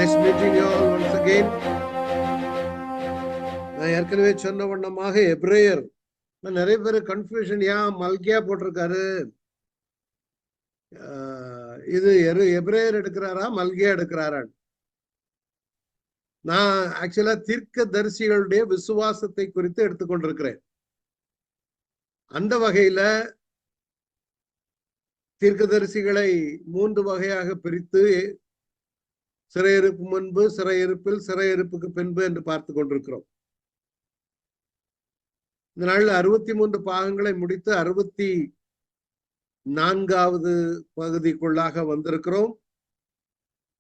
Nice meeting you all once again. நான் ஏற்கனவே சொன்ன வண்ணமாக எப்ரேயர் நிறைய பேர் கன்ஃபியூஷன், ஏன் மல்கியா போட்டிருக்காரு, இது எப்ரேயர் எடுக்கிறாரா மல்கியா எடுக்கிறாரா? நான் ஆக்சுவலா தீர்க்க தரிசிகளுடைய விசுவாசத்தை குறித்து எடுத்துக்கொண்டிருக்கிறேன். அந்த வகையில தீர்க்கதரிசிகளை 3 வகையாக பிரித்து சிறையிருப்பு முன்பு, சிறையிருப்பில், சிறையிருப்புக்கு பின்பு என்று பார்த்து கொண்டிருக்கிறோம். இந்த நாளில் 63 பாகங்களை முடித்து 64வது பகுதிக்குள்ளாக வந்திருக்கிறோம்.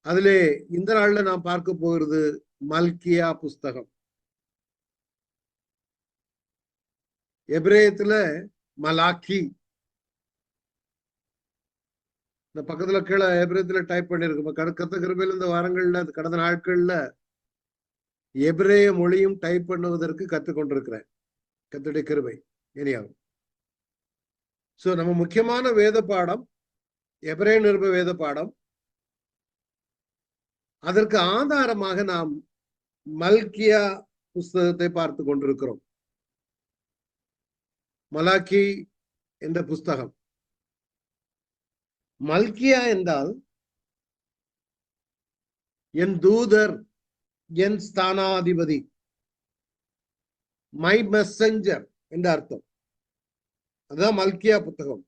அதிலே இந்த நாள்ல நாம் பார்க்க போகிறது மல்கியா புஸ்தகம். எபிரேயத்துல மலாக்கி, இந்த பக்கத்துல கீழே எபிரேயத்துல டைப் பண்ணிருக்கு. கத்த கிருபையில் இந்த வாரங்கள்ல, கடந்த நாட்கள்ல எபிரேய மொழியும் டைப் பண்ணுவதற்கு கற்றுக்கொண்டிருக்கிறேன். கர்த்தருடைய கிருபை இனியாகும். சோ நம்ம முக்கியமான வேத பாடம் எபிரேய நிருப வேத பாடம். அதற்கு ஆதாரமாக நாம் மல்கியா புஸ்தகத்தை பார்த்து கொண்டிருக்கிறோம். மலாக்கி என்ற புஸ்தகம். மல்கியா என்றால் என் தூதர், என் ஸ்தானாதிபதி, மை மெசஞ்சர் என்ற அர்த்தம். அதுதான் மல்கியா புத்தகம்.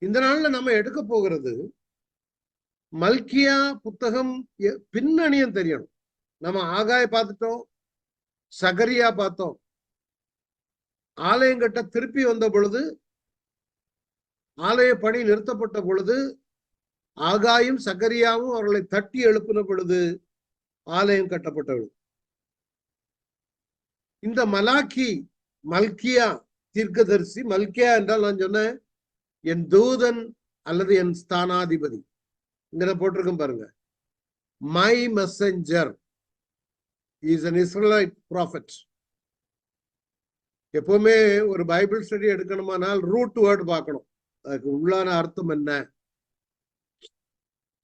இந்த நாள்ல நம்ம எடுக்க போகிறது மல்கியா புத்தகம் பின்னணியும் தெரியணும். நம்ம ஆகாய பார்த்துட்டோம், சகரியா பார்த்தோம். ஆலயங்கட்ட திருப்பி வந்த பொழுது, ஆலய பணி நிறுத்தப்பட்ட பொழுது, ஆகாயும் சகரியாவும் அவர்களை தட்டி எழுப்பின பொழுது ஆலயம் கட்டப்பட்டது. இந்த மலாக்கி, மல்கியா தீர்க்கதரிசி. மல்கியா என்றால் நான் சொன்னேன் என் தூதன் அல்லது என் ஸ்தானாதிபதி. இங்க போட்டிருக்கேன் பாருங்க, my messenger is an Israelite prophet. எப்பவுமே ஒரு பைபிள் ஸ்டடி எடுக்கணுமானால் ரூட் வேர்டு பார்க்கணும், அதுக்கு உள்ளான அர்த்தம் என்ன.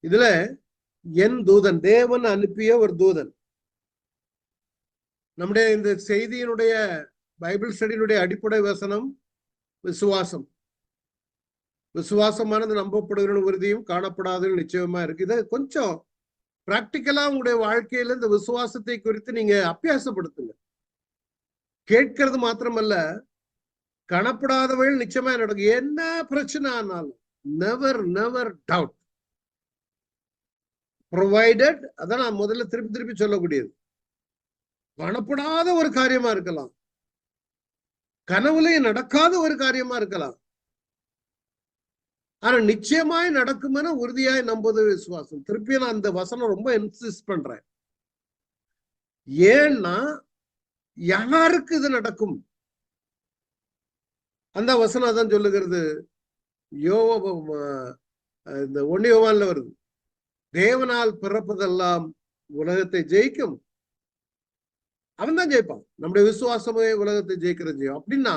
இதுல என் தூதன், தேவன் அனுப்பிய ஒரு தூதன். நம்முடைய இந்த செய்தியினுடைய பைபிள் ஸ்டடியினுடைய அடிப்படை வசனம் விசுவாசம். விசுவாசமானது நம்பப்படுகிற உறுதியும் காணப்படாத நிச்சயமா இருக்கு. இதை கொஞ்சம் பிராக்டிக்கலா உங்களுடைய வாழ்க்கையில இந்த விசுவாசத்தை குறித்து நீங்க அபியாசப்படுத்துங்க. கேட்கிறது மாத்திரமல்ல, காணப்படாதவர்கள் நிச்சயமா நடக்கும். என்ன பிரச்சனை ஆனாலும் நெவர் நெவர் டவுட், ப்ரொவைடட். அதான் நான் முதல்ல திருப்பி திருப்பி சொல்லக்கூடியது. காணப்படாத ஒரு காரியமா இருக்கலாம், கனவுலயே நடக்காத ஒரு காரியமா இருக்கலாம், ஆனா நிச்சயமாய் நடக்குமென உறுதியாய் நம்புவது விசுவாசம். திருப்பி நான் அந்த வசனம் ரொம்ப இன்சிஸ்ட் பண்றேன். ஏன்னா யாருக்கு இது நடக்கும்? அந்த வசனம் அதான் சொல்லுகிறது. இந்த 1 யோவான்ல வருது, தேவனால் பிறப்பதெல்லாம் உலகத்தை ஜெயிக்கும், அவன் தான் ஜெயிப்பான். நம்முடைய விசுவாசமே உலகத்தை ஜெயிக்கிற ஜெயம். அப்படின்னா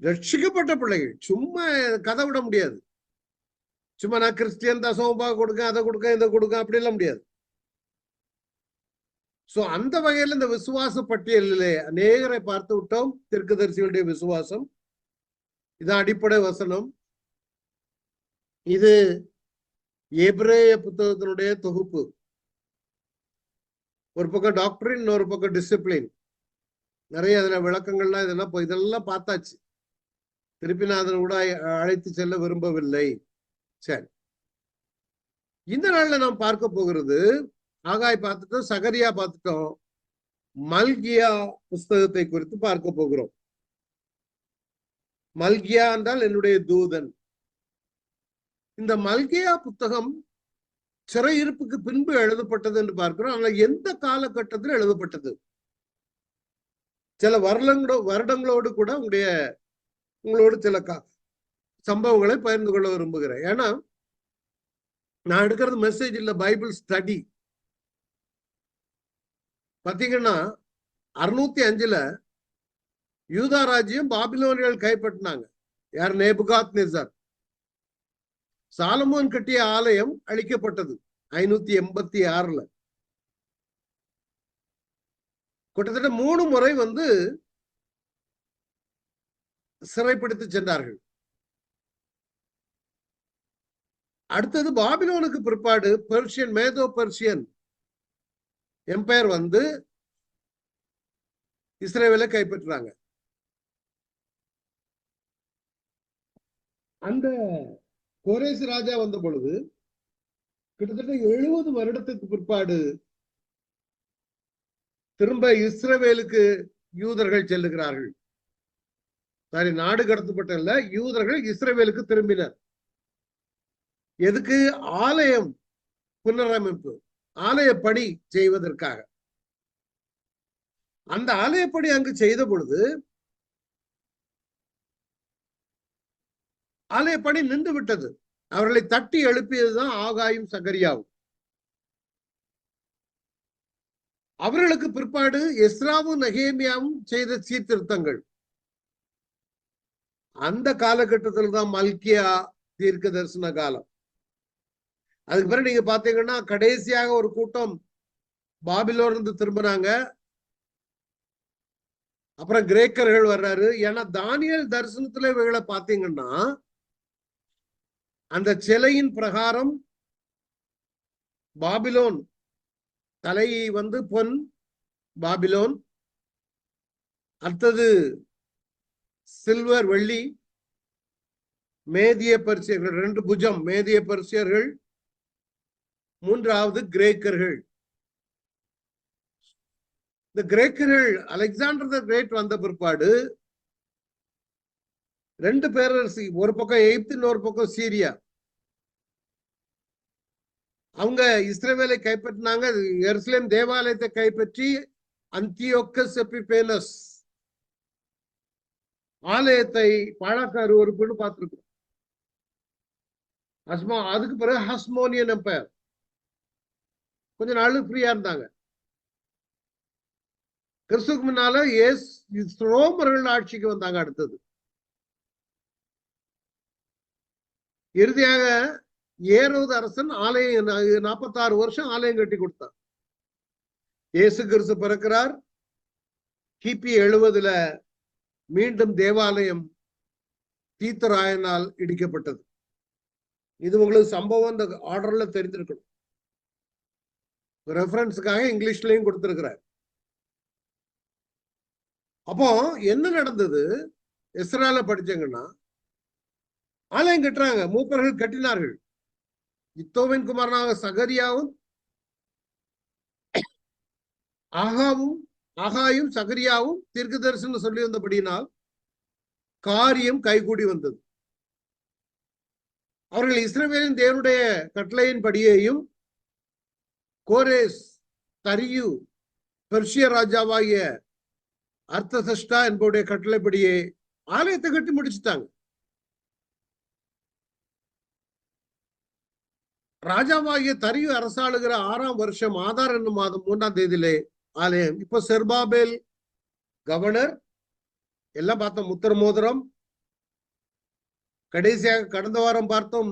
ரட்சிக்கப்பட்ட பிள்ளைகள் சும்மா கதை விட முடியாது. சும்மா நான் கிறிஸ்டியன் தான், சோம்பா கொடுக்க, அதை கொடுக்க, இதை கொடுக்க, அப்படி எல்லாம் முடியாது. சோ அந்த வகையில் இந்த விசுவாச பட்டியலிலே அநேகரை பார்த்து விட்டோம். தீர்க்கதரிசிகளுடைய விசுவாசம் இதான் அடிப்படை வசனம். இது எபிரேய புத்தகத்தினுடைய தொகுப்பு. ஒரு பக்கம் டாக்டரின், இன்னொரு பக்கம் டிசிப்ளின். நிறைய அதுல விளக்கங்கள்லாம் இதெல்லாம் பார்த்தாச்சு. திருப்பி நான் அதனை கூட அழைத்து செல்ல விரும்பவில்லை. சரி, இந்த நாள்ல நாம் பார்க்க போகிறது, ஆகாய் பார்த்துட்டோம், சகரியா பார்த்துட்டோம், மல்கியா புஸ்தகத்தை குறித்து பார்க்க போகிறோம். மல்கியா என்றால் என்னுடைய தூதன். இந்த மல்கியா புத்தகம் சிறையிருப்புக்கு பின்பு எழுதப்பட்டது என்று பார்க்கிறோம். ஆனால் எந்த காலகட்டத்தில் எழுதப்பட்டது? சில வருடங்களோடு கூட உங்களோடு சில சம்பவங்களை பகிர்ந்து கொள்ள விரும்புகிறேன். ஏன்னா நான் எடுக்கிறது மெசேஜ் இல்ல, பைபிள் ஸ்டடி. பாத்தீங்கன்னா 605 யூதா ராஜ்யம் பாபிலோனியர்கள் கைப்பற்றினாங்க. யார்? நேபுகாத் நேசர். சாலமோன் கட்டிய ஆலயம் அழிக்கப்பட்டது 586 கிட்டத்தட்ட 3 முறை சிறைப்பிடித்து சென்றார்கள். அடுத்தது பாபிலோனுக்கு பிற்பாடு மேதோ பெர்ஷியன் எம்பையர் இஸ்ரேலை கைப்பற்றாங்க. அந்த கோரேஸ் ராஜா வந்த பொழுது கிட்டத்தட்ட 70 வருடத்துக்கு பிற்பாடு திரும்ப இஸ்ரவேலுக்கு யூதர்கள் செல்லுகிறார்கள். சாரி, நாடு கடத்தப்பட்ட யூதர்கள் இஸ்ரவேலுக்கு திரும்பினர். எதுக்கு? ஆலயம் புனரமைப்பு, ஆலய பணி செய்வதற்காக. அந்த ஆலயப்படி அங்கு செய்த பொழுது ஆலயப்பணி நின்று விட்டது. அவர்களை தட்டி எழுப்பியதுதான் ஆகாயும் சகரியாவும். அவர்களுக்கு பிற்பாடு எஸ்ராவும் நெகேமியாவும் செய்த சீர்திருத்தங்கள். அந்த காலகட்டத்தில் தான் மல்கியா தீர்க்க தரிசன காலம். அதுக்கு பிறகு நீங்க பாத்தீங்கன்னா கடைசியாக ஒரு கூட்டம் பாபிலோன்ல இருந்து திரும்பினாங்க. அப்புறம் கிரேக்கர்கள் வர்றாரு. ஏன்னா தானியேல் தரிசனத்துல இவங்களை பாத்தீங்கன்னா அந்த சிலையின் பிரகாரம் பாபிலோன் தலை பொன் பாபிலோன், அடுத்தது சில்வர் வெள்ளி, மேதிய பர்சியர்கள் 2 புஜம் மேதிய பர்சியர்கள், 3வது கிரேக்கர்கள். இந்த கிரேக்கர்கள் அலெக்சாண்டர் த கிரேட் வந்த பிற்பாடு 2 பேரரசு, ஒரு பக்கம் எகிப்து, இன்னொரு பக்கம் சீரியா, அவங்க இஸ்ரவேலை கைப்பற்றினாங்க. எருசலேம் தேவாலயத்தை கைப்பற்றி அந்தியோக்கஸ் எபிபேனஸ் ஆலயத்தை பாழாக்க ஒரு பெண்ணு பார்த்திருக்கோம். அதுக்கு பிறகு ஹஸ்மோனியன் எம்பையர் கொஞ்ச நாள் ஃப்ரீயா இருந்தாங்க. கிறிஸ்துக்கு முன்னால ரோமர்கள் ஆட்சிக்கு வந்தாங்க. அடுத்தது இறுதியாக ஏரோது அரசன் ஆலயம் 46 வருஷம் ஆலயம் கட்டி கொடுத்தான். இயேசு கிறிஸ்து பிறக்கிறார். கிபி 70 மீண்டும் தேவாலயம் தீத்தராயனால் இடிக்கப்பட்டது. இது உங்களுக்கு சம்பவம் இந்த ஆர்டர்ல தெரிஞ்சிருக்கணும். ரெஃபரன்ஸுக்காக இங்கிலீஷ்லயும் கொடுத்திருக்கிறார். அப்போ என்ன நடந்தது? இஸ்ரேல படிச்சங்கன்னா ஆலயம் கட்டுறாங்க, மூப்பர்கள் கட்டினார்கள். இத்தோவின் குமாரனாக சகரியாவும் ஆகாயும் சகரியாவும் தீர்க்க தரிசனம் சொல்லி வந்தபடியினால் காரியம் கைகூடி வந்தது. அவர்கள் இஸ்ரவேலின் தேவனுடைய கட்டளையின் படியையும் கோரேஸ், தரியு, பெர்ஷிய ராஜாவாகிய அர்த்தசஷ்டா என்பவருடைய கட்டளைப்படியே ஆலயத்தை கட்டி முடிச்சுட்டாங்க. ராஜாவாகிய தரியு அரசாளுகிற 6ஆம் வருஷம் ஆதார் என்னும் மாதம் 3ஆம் தேதியிலே ஆலயம். இப்போ செர்பாபேல் கவர்னர் எல்லாம் பார்த்தோம். முத்திர மோதிரம் கடைசியாக கடந்த வாரம் பார்த்தோம்.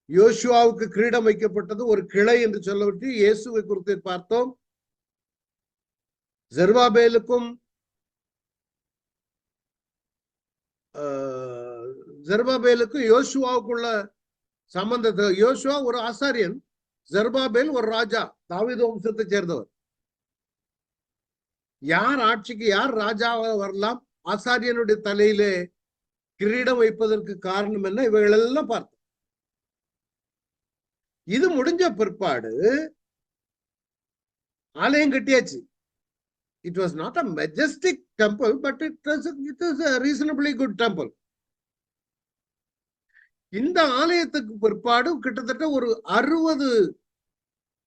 யோசுவாவுக்கு கிரீடம் வைக்கப்பட்டது, ஒரு கிளை என்று சொல்லப்பட்டு இயேசுவை குறித்து பார்த்தோம். ஜெருபாபேலுக்கும் யோசுவாவுக்குள்ள சம்பந்தத்தை, யோசுவா ஒரு ஆசாரியன், ஜெருபாபேல் ஒரு ராஜா, தாவீது வம்சத்தை சேர்ந்தவர். யார் ஆட்சிக்கு யார் ராஜாவாக வரலாம், ஆசாரியனுடைய தலையிலே கிரீடம் வைப்பதற்கு காரணம் என்ன, இவைகளெல்லாம் பார்த்தோம். இது முடிஞ்ச பிற்பாடு ஆலயம் கட்டியாச்சு. It was not a majestic temple, but it is a reasonably good temple. இந்த ஆலயத்துக்கு பிற்பாடு கிட்டத்தட்ட ஒரு 60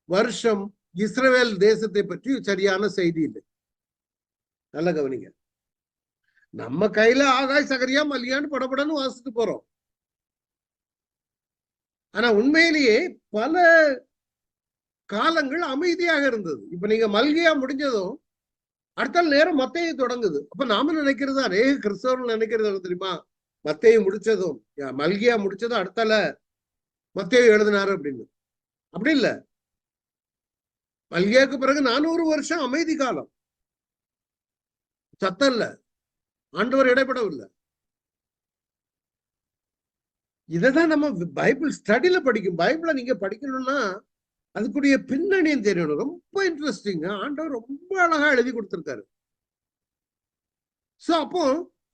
வருஷம் இஸ்ரவேல் தேசத்தை பற்றி சரியான செய்தி இல்லை. நல்ல கவனிங்க. நம்ம கையில ஆகாய் சகரியா மல்லியான்னு படப்படன்னு வாசிட்டு போறோம். ஆனா உண்மையிலேயே பல காலங்கள் அமைதியாக இருந்தது. இப்ப நீங்க மல்கியா முடிஞ்சதும் அடுத்த நேரம் மத்தேயு தொடங்குது. அப்ப நாம நினைக்கிறது, அநேக கிறிஸ்தவர்கள் நினைக்கிறது தெரியுமா, மத்தேயு முடிச்சதும் மல்கியா முடிச்சதும் அடுத்தால மத்தேயு எழுதினாரு அப்படின்னு. அப்படி இல்ல. மல்கியாவுக்கு பிறகு 400 வருஷம் அமைதி காலம், சத்தம் இல்ல, ஆண்டவர் இடைப்படவில்லை. இதைதான் நம்ம பைபிள் ஸ்டடியில படிக்கும். பைபிளை நீங்க படிக்கணும்னா அதுக்குரிய பின்னணியும் தெரியணும். ரொம்ப இன்ட்ரெஸ்டிங். ஆண்டவர் ரொம்ப அழகா எழுதி கொடுத்திருக்காரு. சோ அப்போ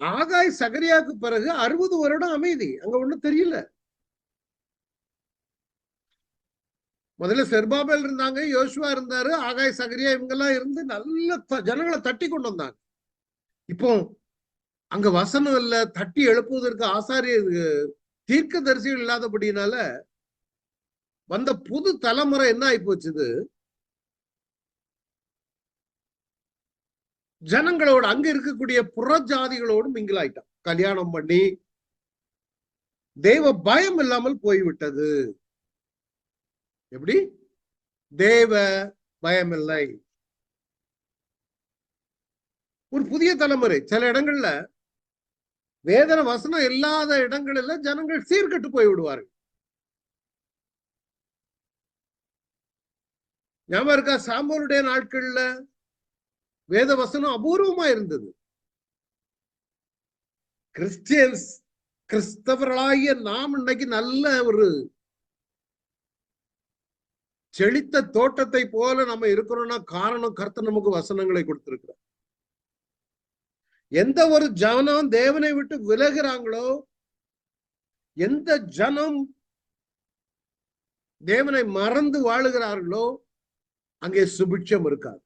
ஆகாய் சகரியாவுக்கு பிறகு 60 வருடம் அமைதி, அங்க ஒண்ணும் தெரியல. முதல்ல செர்பாபேல் இருந்தாங்க, யோசுவா இருந்தாரு, ஆகாய் சகரியா இவங்கெல்லாம் இருந்து நல்ல ஜனங்களை தட்டி கொண்டு வந்தாங்க. இப்போ அங்க வசனம் இல்ல, தட்டி எழுப்புவதற்கு ஆசாரிய தீர்க்க தரிசிகள் இல்லாதபடினால வந்த புது தலைமுறை என்ன ஆகி போச்சுது, ஜனங்களோடு அங்க இருக்கக்கூடிய புற ஜாதிகளோடு மிங்கிலாயிட்டான். கல்யாணம் பண்ணி தெய்வ பயம் இல்லாமல் போய்விட்டது. எப்படி? தேவ பயம் இல்லை. ஒரு புதிய தலைமுறை. சில இடங்கள்ல வேதன வசனம் இல்லாத இடங்களில் ஜனங்கள் சீர்கட்டு போய் விடுவார்கள். ஞாபகம் இருக்கா? சாமுவேலுடைய நாட்கள்ல வேத வசனம் அபூர்வமா இருந்தது. கிறிஸ்டியன்ஸ், கிறிஸ்தவர்களாகிய நாம் இன்னைக்கு நல்ல ஒரு செழித்த தோட்டத்தை போல நம்ம இருக்கிறோம்னா காரணம் கர்த்தர் நமக்கு வசனங்களை கொடுத்திருக்கிறார். எந்த ஒரு ஜனம் தேவனை விட்டு விலகுறாங்களோ, எந்த ஜனம் தேவனை மறந்து வாழுகிறார்களோ அங்கே சுபிட்சம் இருக்காது.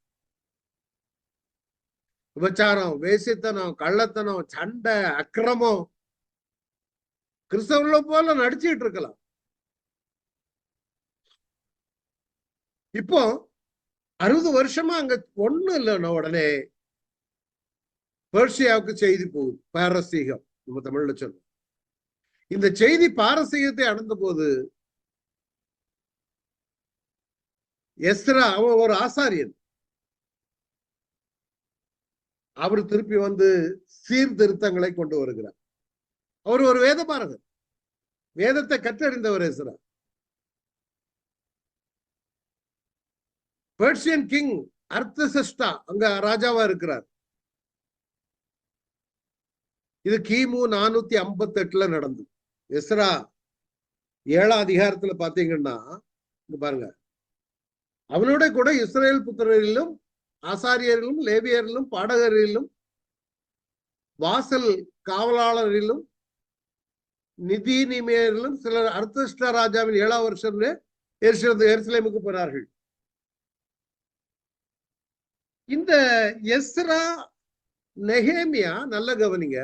விபச்சாரம், வேசித்தனம், கள்ளத்தனம், சண்டை, அக்கிரமம் கிறிஸ்தவர்களை போல நடிச்சுட்டு இருக்கலாம். இப்போ 60 வருஷமா அங்க ஒண்ணும் இல்லைன்னா உடனே பெர்சியாவுக்கு செய்தி போகுது. பாரசீகம், நம்ம தமிழ்ல சொல்றோம். இந்த செய்தி பாரசீகத்தை அடைந்த போது எஸ்ரா, அவன் ஒரு ஆசாரியன், அவர் திருப்பி வந்து சீர்திருத்தங்களை கொண்டு வருகிறார். அவர் ஒரு வேத பாரகர், வேதத்தை கற்றறிந்தவர் எஸ்ரா. பெர்சியன் கிங் அர்த்தசஷ்டா அங்க ராஜாவா இருக்கிறார். இது கிமு 458 நடந்தது. எஸ்ரா 7ஆம் அதிகாரத்துல பாத்தீங்கன்னா பாருங்க, அவனோட கூட இஸ்ரேல் புத்திரரிலும் ஆசாரியரிலும் லேவியரிலும் பாடகரிலும் வாசல் காவலாளரிலும் நிதி நிமையரிலும் சிலர் அர்த்தஷ்டா ராஜாவின் 7ஆம் வருஷம் எருசலேமுக்கு போனார்கள். இந்த எஸ்ரா, நெகேமியா, நல்ல கவனிங்க,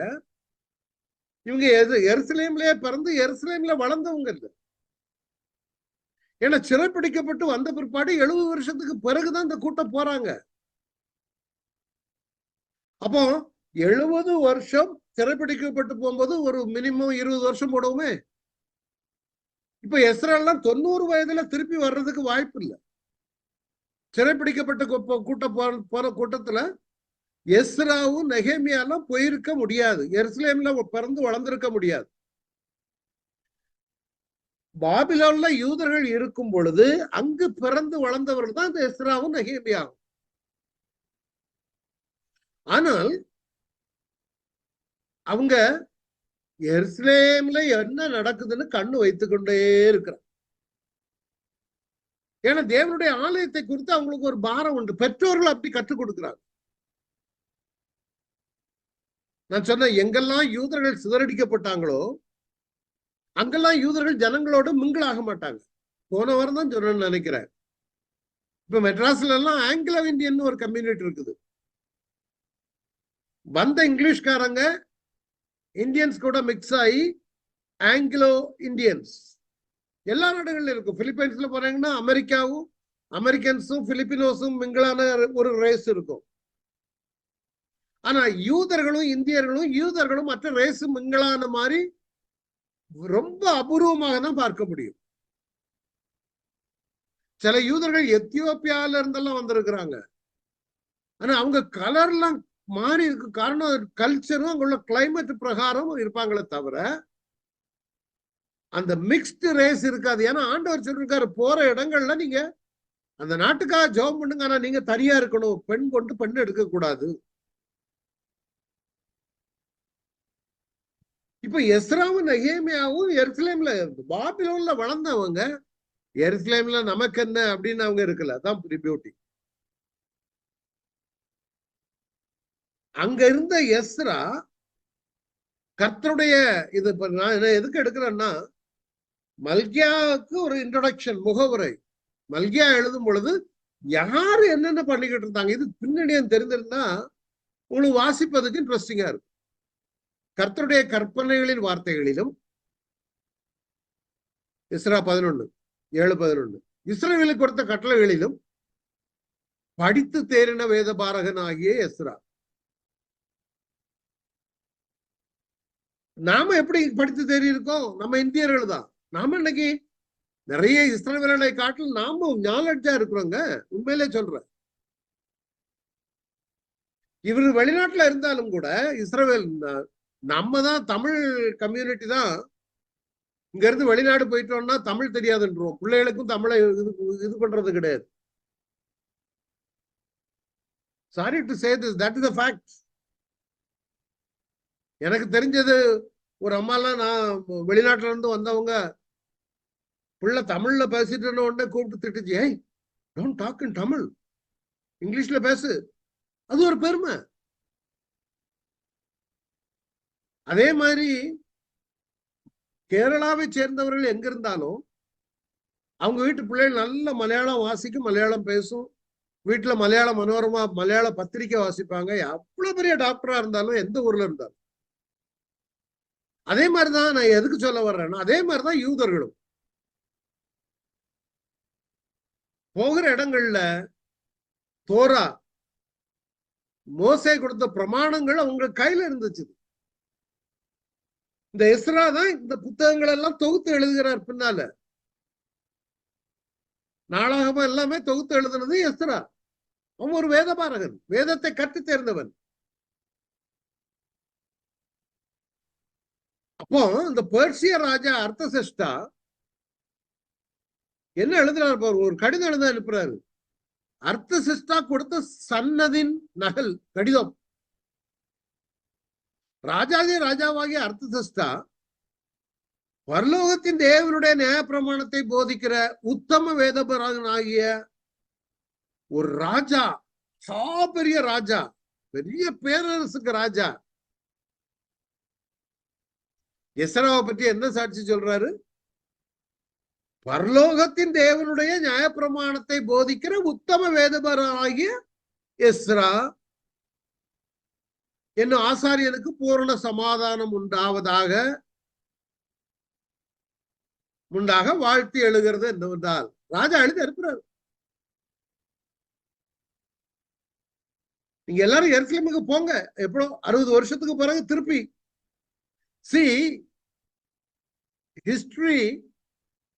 இவங்க எருசலேம்லயே பிறந்து எருசலேம்ல வளர்ந்தவங்க இல்லை. ஏன்னா சிறைப்பிடிக்கப்பட்டு வந்த பிற்பாடு 70 வருஷத்துக்கு பிறகுதான் இந்த கூட்டம் போறாங்க. அப்போ 70 வருஷம் சிறைப்பிடிக்கப்பட்டு போகும்போது ஒரு மினிமம் 20 வருஷம் போடுவோமே. இப்ப எஸ்ராலாம் 90 வயதுல திருப்பி வர்றதுக்கு வாய்ப்பு இல்லை. சிறைப்பிடிக்கப்பட்ட போற கூட்டத்துல எஸ்ராவும் நெகேமியாலாம் போயிருக்க முடியாது. எருசலேம்ல பிறந்து வளர்ந்திருக்க முடியாது. பாபிலோன்ல யூதர்கள் இருக்கும் பொழுது அங்கு பிறந்து வளர்ந்தவர்கள் தான் இந்த எஸ்ராவும் நெகேமியாவும். ஆனால் அவங்க எருசலேம்ல என்ன நடக்குதுன்னு கண்ணு வைத்துக் கொண்டே இருக்கிறார். ஏன்னா தேவனுடைய ஆலயத்தை குறித்து அவங்களுக்கு ஒரு பாரம் உண்டு. பெற்றோர்கள் அப்படி கற்றுக் கொடுக்கிறாங்க. நான் சொன்ன எங்கெல்லாம் யூதர்கள் சிதறடிக்கப்பட்டாங்களோ அங்கெல்லாம் யூதர்கள் ஜனங்களோட மிங்கிளாக மாட்டாங்க. போன வாரம் தான் சொன்னு நினைக்கிறேன். இப்ப மெட்ராஸ்ல எல்லாம் ஆங்கிலோ இந்தியன் ஒரு கம்யூனிட்டி இருக்குது. வந்த இங்கிலீஷ்காரங்க இந்தியன்ஸ் கூட மிக்ஸ் ஆகி ஆங்கிலோ இந்தியன்ஸ் எல்லா நாடுகளிலும் இருக்கும். பிலிப்பைன்ஸ்ல போனாங்கன்னா அமெரிக்காவும் அமெரிக்கன்ஸும் பிலிப்பினோஸும் மிங்கிளான ஒரு ரேஸ் இருக்கும். ஆனா யூதர்களும் இந்தியர்களும் யூதர்களும் மற்ற ரேஸும் மிங்கிளான மாதிரி ரொம்ப அபூர்வமாக தான் பார்க்க முடியும். சில யூதர்கள் எத்தியோப்பியால இருந்தெல்லாம் வந்திருக்கிறாங்க. ஆனா அவங்க கலர்லாம் மாறி இருக்கு. காரணம் கல்ச்சரும் அங்குள்ள கிளைமேட் பிரகாரம் இருப்பாங்களே தவிர அந்த மிக்ஸ்டு ரேஸ் இருக்காது. ஏன்னா ஆண்டவர் சொல்லிருக்காரு, போற இடங்கள்ல நீங்க அந்த நாட்டுக்காக ஜெபம் பண்ணுங்க, ஆனா நீங்க தனியா இருக்கணும், பெண் கொண்டு பெண் எடுக்க கூடாது. இப்ப எஸ்ராவும் நெகேமியாவும் எருசலேம்ல பாபிலோன்ல வளர்ந்தவங்க. எருசலேம்ல நமக்கு என்ன அப்படின்னு அவங்க இருக்கல. அதான் பியூட்டி. அங்க இருந்த எஸ்ரா கர்த்தருடைய இது நான் எதுக்கு எடுக்கிறேன்னா, மல்கியாவுக்கு ஒரு இன்ட்ரோடக்ஷன், முகவுரை. மல்கியா எழுதும் பொழுது யாரு என்னென்ன பண்ணிக்கிட்டு இருந்தாங்க, இது பின்னணியம் தெரிந்திருந்தா உங்களுக்கு வாசிப்பதுக்கு இன்ட்ரெஸ்டிங்கா இருக்கும். கர்த்தருடைய கற்பனைகளின் வார்த்தைகளிலும் இஸ்ரா 11:7-11 இஸ்ரவேலுக்கு கொடுத்த கட்டளைகளிலும் படித்து தேறின வேத பாரகன் ஆகிய எஸ்ரா. நாம எப்படி படித்து தேறி இருக்கோம்? நம்ம இந்தியர்கள் தான். நாம இன்னைக்கு நிறைய இஸ்ரவேலை காட்டில் நாம நாலெட்ஜா இருக்கிறோங்க. உண்மையிலே சொல்றேன். இவரு வெளிநாட்டுல இருந்தாலும் கூட இஸ்ரவேல், நம்ம தான் தமிழ் கம்யூனிட்டி தான் இங்க இருந்து வெளிநாடு போயிட்டோம்னா தமிழ் தெரியாதுன்றோம். பிள்ளைகளுக்கும் தமிழை இது பண்றது கிடையாது. Sorry to say this, that is the fact. எனக்கு தெரிஞ்சது ஒரு அம்மாலாம், நான் வெளிநாட்டுல இருந்து வந்தவங்க பிள்ளை தமிழ்ல பேசிட்டு உடனே கூப்பிட்டு திட்டுச்சு, ஏய் டோன்ட் டாக் இன் தமிழ், இங்கிலீஷ்ல பேசு. அது ஒரு பெருமை. அதே மாதிரி கேரளாவை சேர்ந்தவர்கள் எங்க இருந்தாலும் அவங்க வீட்டு பிள்ளைகள் நல்ல மலையாளம் வாசிக்கும், மலையாளம் பேசும், வீட்டுல மலையாள மனோரமா மலையாள பத்திரிக்கை வாசிப்பாங்க. அவ்வளவு பெரிய டாக்டரா இருந்தாலும், எந்த ஊர்ல இருந்தாலும். அதே மாதிரிதான் நான் எதுக்கு சொல்ல வர்றேன்னா, அதே மாதிரிதான் யூதர்களும் போகிற இடங்கள்ல தோரா, மோசே கொடுத்த பிரமாணங்கள் அவங்க கையில இருந்துச்சு. இந்த எஸ்ரா தான் இந்த புத்தகங்கள் எல்லாம் தொகுத்து எழுதுகிறார். பின்னால நாளாகமா எல்லாமே தொகுத்து எழுதுனது எஸ்ரா. அவன் ஒரு வேதபாரகன், வேதத்தை கற்று தேர்ந்தவன். அப்போ இந்த பெர்சிய ராஜா அர்த்தசஷ்டா என்ன எழுதுறாரு, ஒரு கடிதம் எழுத அனுப்புறாரு. அர்த்தசஷ்டா கொடுத்த சன்னதின் நகல் கடிதம். ராஜாவாகிய அர்த்தசஷ்டா பரலோகத்தின் தேவனுடைய நியாய பிரமாணத்தை போதிக்கிற உத்தம வேதபராகன் ஆகிய ஒரு ராஜா, பெரிய ராஜா, பெரிய பேரரசுக்கு ராஜா. எஸ்ராவை பற்றி என்ன சாட்சி சொல்றாரு? பரலோகத்தின் தேவனுடைய நியாயப்பிரமாணத்தை போதிக்கிற உத்தம வேதபராகிய எஸ்ரா என்னும் ஆசாரியனுக்கு பூரண சமாதானம் உண்டாக வாழ்த்தி எழுகிறது என்னவென்றால், ராஜா எழுதி அனுப்புறாரு. நீங்க எல்லாரும் எருசலேமுக்கு போங்க, எப்போ 60 வருஷத்துக்கு பிறகு திருப்பி. ஹிஸ்டரி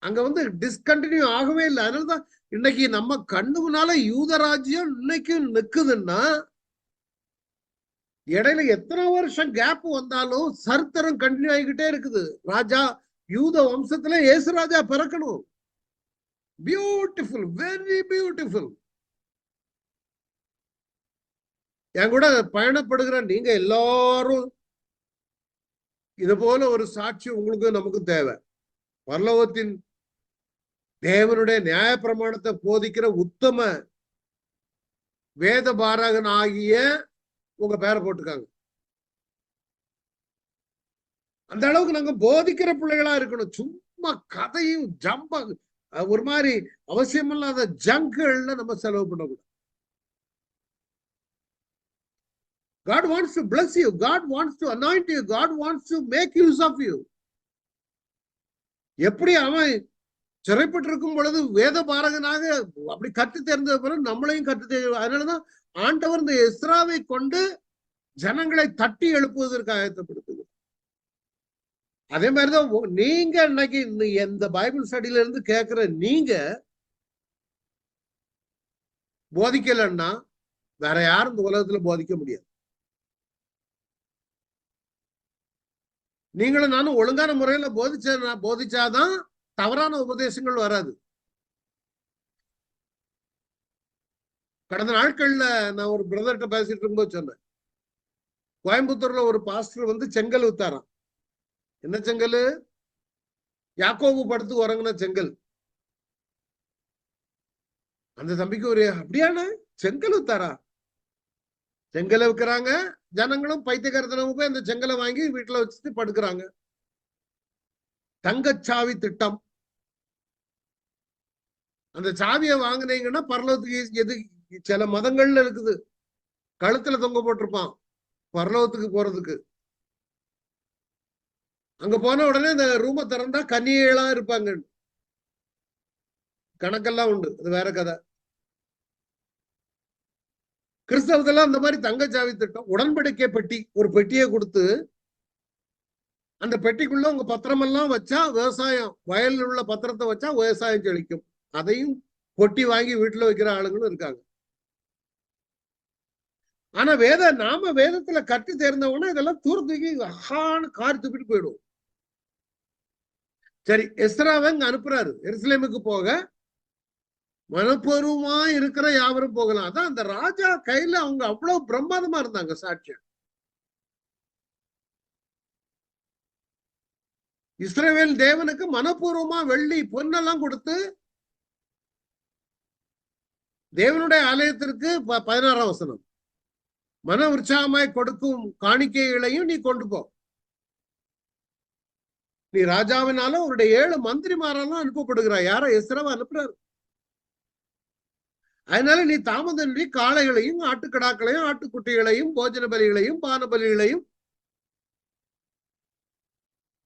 அங்க டிஸ்கண்டினியூ ஆகவே இல்லை. அதனாலதான் இன்னைக்கு நம்ம கண்ணு முன்னால யூத ராஜ்யம் இன்னைக்கும் நிக்குதுன்னா, இடையில எத்தனை வருஷம் கேப் வந்தாலும் சரித்திரம் கண்டினியூ ஆகிக்கிட்டே இருக்குது. ராஜா யூத வம்சத்துல இயேசு ராஜா பிறக்கணும். Beautiful, very beautiful. என் கூட பயணப்படுகிற நீங்க எல்லாரும் இது போல ஒரு சாட்சி உங்களுக்கு நமக்கு தேவை. பரலோகத்தின் தேவனுடைய நியாய பிரமாணத்தை போதிக்கிற உத்தம வேத பாரகன் ஆகிய உங்க பேரை போட்டுக்காங்க. அந்த அளவுக்கு நாங்க போதிக்கிற பிள்ளைகளா இருக்கணும். சும்மா கதையும் ஜம்பா ஒரு மாதிரி அவசியமில்லாத ஜங்குகள்ல நம்ம செலவு பண்ணக்கூடாது. God wants to bless you. God wants to anoint you. God wants to make use of you. எப்படி அவன் சிறைப்பட்டிருக்கும் பொழுது வேத பாரகனாக அப்படி கற்று தேர்ந்த பிறகு நம்மளையும் கற்று. அதனாலதான் ஆண்டவர் இந்த எஸ்ராவை கொண்டு ஜனங்களை தட்டி எழுப்புவதற்கு ஆயத்தப்படுத்துகிறார். அதே மாதிரிதான் நீங்க இன்னைக்கு எந்த பைபிள் ஸ்டடியில இருந்து கேட்கிற நீங்க போதிக்கலன்னா வேற யாரும் இந்த உலகத்துல போதிக்க முடியாது. நீங்களும் நானும் ஒழுங்கான முறையில போதிச்சாதான் தவறான உபதேசங்கள் வராது. கடந்த நாட்கள்ல நான் ஒரு பிரதர்கிட்ட பேசிட்டு இருக்கும்போது சொன்னேன், கோயம்புத்தூர்ல ஒரு பாஸ்டர் வந்து செங்கல் வித்தாராம். என்ன செங்கல்? யாக்கோபு படத்துக்கு உறங்கின செங்கல். அந்த தம்பிக்கு ஒரு அப்படியான செங்கல் வித்தாரா? செங்கலை விற்கிறாங்க, ஜனங்களும் பைத்தியக்காரத்தனமும் போய் அந்த செங்கலை வாங்கி வீட்டுல வச்சுட்டு படுக்கிறாங்க. தங்கச்சாவி திட்டம். அந்த சாவியை வாங்கினீங்கன்னா பரலோகத்துக்கு எது சில மதங்கள்ல இருக்குது, கழுத்துல தொங்க போட்டிருப்பான் பரலோகத்துக்கு போறதுக்கு. அங்க போன உடனே இந்த ரூமை திறந்தா கன்னிகளா இருப்பாங்க. கணக்கெல்லாம் உண்டு, அது வேற கதை. கிறிஸ்தவத்துல அந்த மாதிரி தங்கச்சாவி திட்டம். உடன்படிக்கை பெட்டி, ஒரு பெட்டியை கொடுத்து அந்த பெட்டிக்குள்ள உங்க பத்திரமெல்லாம் வச்சா விவசாயம், வயலில் உள்ள பத்திரத்தை வச்சா விவசாயம் செழிக்கும். அதையும் பொட்டி வாங்கி வீட்டுல வைக்கிற ஆளுங்களும் இருக்காங்க. ஆனா நாம வேதத்துல கற்று தேர்ந்தவனா இதெல்லாம் தூரத்துக்கு அகான்னு காரி துப்பிட்டு போயிடும். சரி, எஸ்ராவை இங்க அனுப்புறாரு எருசலேமுக்கு போக. மனப்பூர்வமா இருக்கிற யாவரும் போகலாம். அதான் அந்த ராஜா கையில அவங்க அவ்வளவு பிரம்மாதமா இருந்தாங்க சாட்சியம். இஸ்ரவேல் தேவனுக்கு மனப்பூர்வமா வெள்ளி பொன்னெல்லாம் கொடுத்து தேவனுடைய ஆலயத்திற்கு 16ஆம் வசனம், மன உற்சாகமாய் கொடுக்கும் காணிக்கைகளையும் நீ கொண்டு போ. நீ ராஜாவினால அவருடைய 7 மந்திரிமாரெல்லாம் அனுப்பப்படுகிறாய். யார? எஸ்ராவை அனுப்புறாரு. அதனால நீ தாமதன்றி காளைகளையும் ஆட்டுக்கடாக்களையும் ஆட்டுக்குட்டிகளையும் போஜன பலிகளையும் பான பலிகளையும்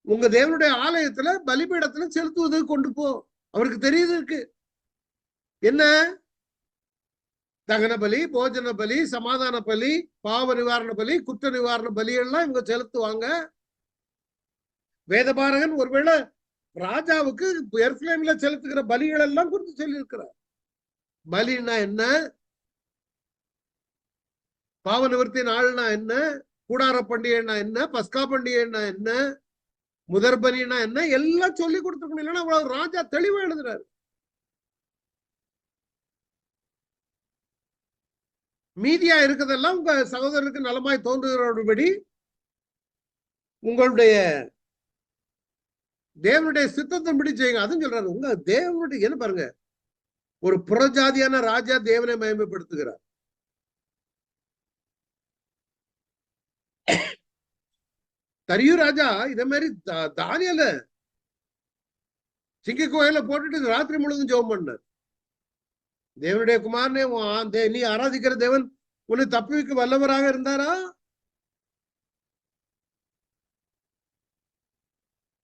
உங்க தேவனுடைய ஆலயத்துல பலிபீடத்துல செலுத்துவது கொண்டு போ. அவருக்கு தெரியுது இருக்கு என்ன? தகன பலி, போஜன பலி, சமாதான பலி, பாவ நிவாரண பலி, குற்ற நிவாரண பலி எல்லாம் இவங்க செலுத்துவாங்க. வேதபாரகன் ஒருவேளை ராஜாவுக்கு எருசலேமில செலுத்துகிற பலிகள் எல்லாம் குறித்து சொல்லி இருக்கிறார். பலின்னா என்ன? பாவ நிவர்த்தி நாள்னா என்ன? கூடார பண்டிகைன்னா என்ன? பஸ்கா பண்டிகைன்னா என்ன? முதற் பலின்னா என்ன? எல்லாம் சொல்லி கொடுத்துருக்கணும். இல்லைன்னா அவ்வளவு ராஜா தெளிவா எழுதுறாரு. மீதியா இருக்கிறதெல்லாம் உங்க சகோதரருக்கு நலமாய் தோன்றுகிறபடி உங்களுடைய தேவனுடைய சித்தத்தின்படி செய்யுங்க. அதுவும் சொல்றாரு. உங்க தேவனுடைய என்ன பாருங்க, ஒரு புறஜாதியான ராஜா தேவனை மகிமைப்படுத்துகிறார். தரியு ராஜா இதே மாதிரி தானியல சிங்க கோயில போட்டுட்டு ராத்திரி முழுதும் ஜெபம் பண்ணார். தேவனுடைய குமாரனே, நீ ஆராதிக்கிற தேவன் உன்னை தப்பிக்க வல்லவராக இருந்தாரா?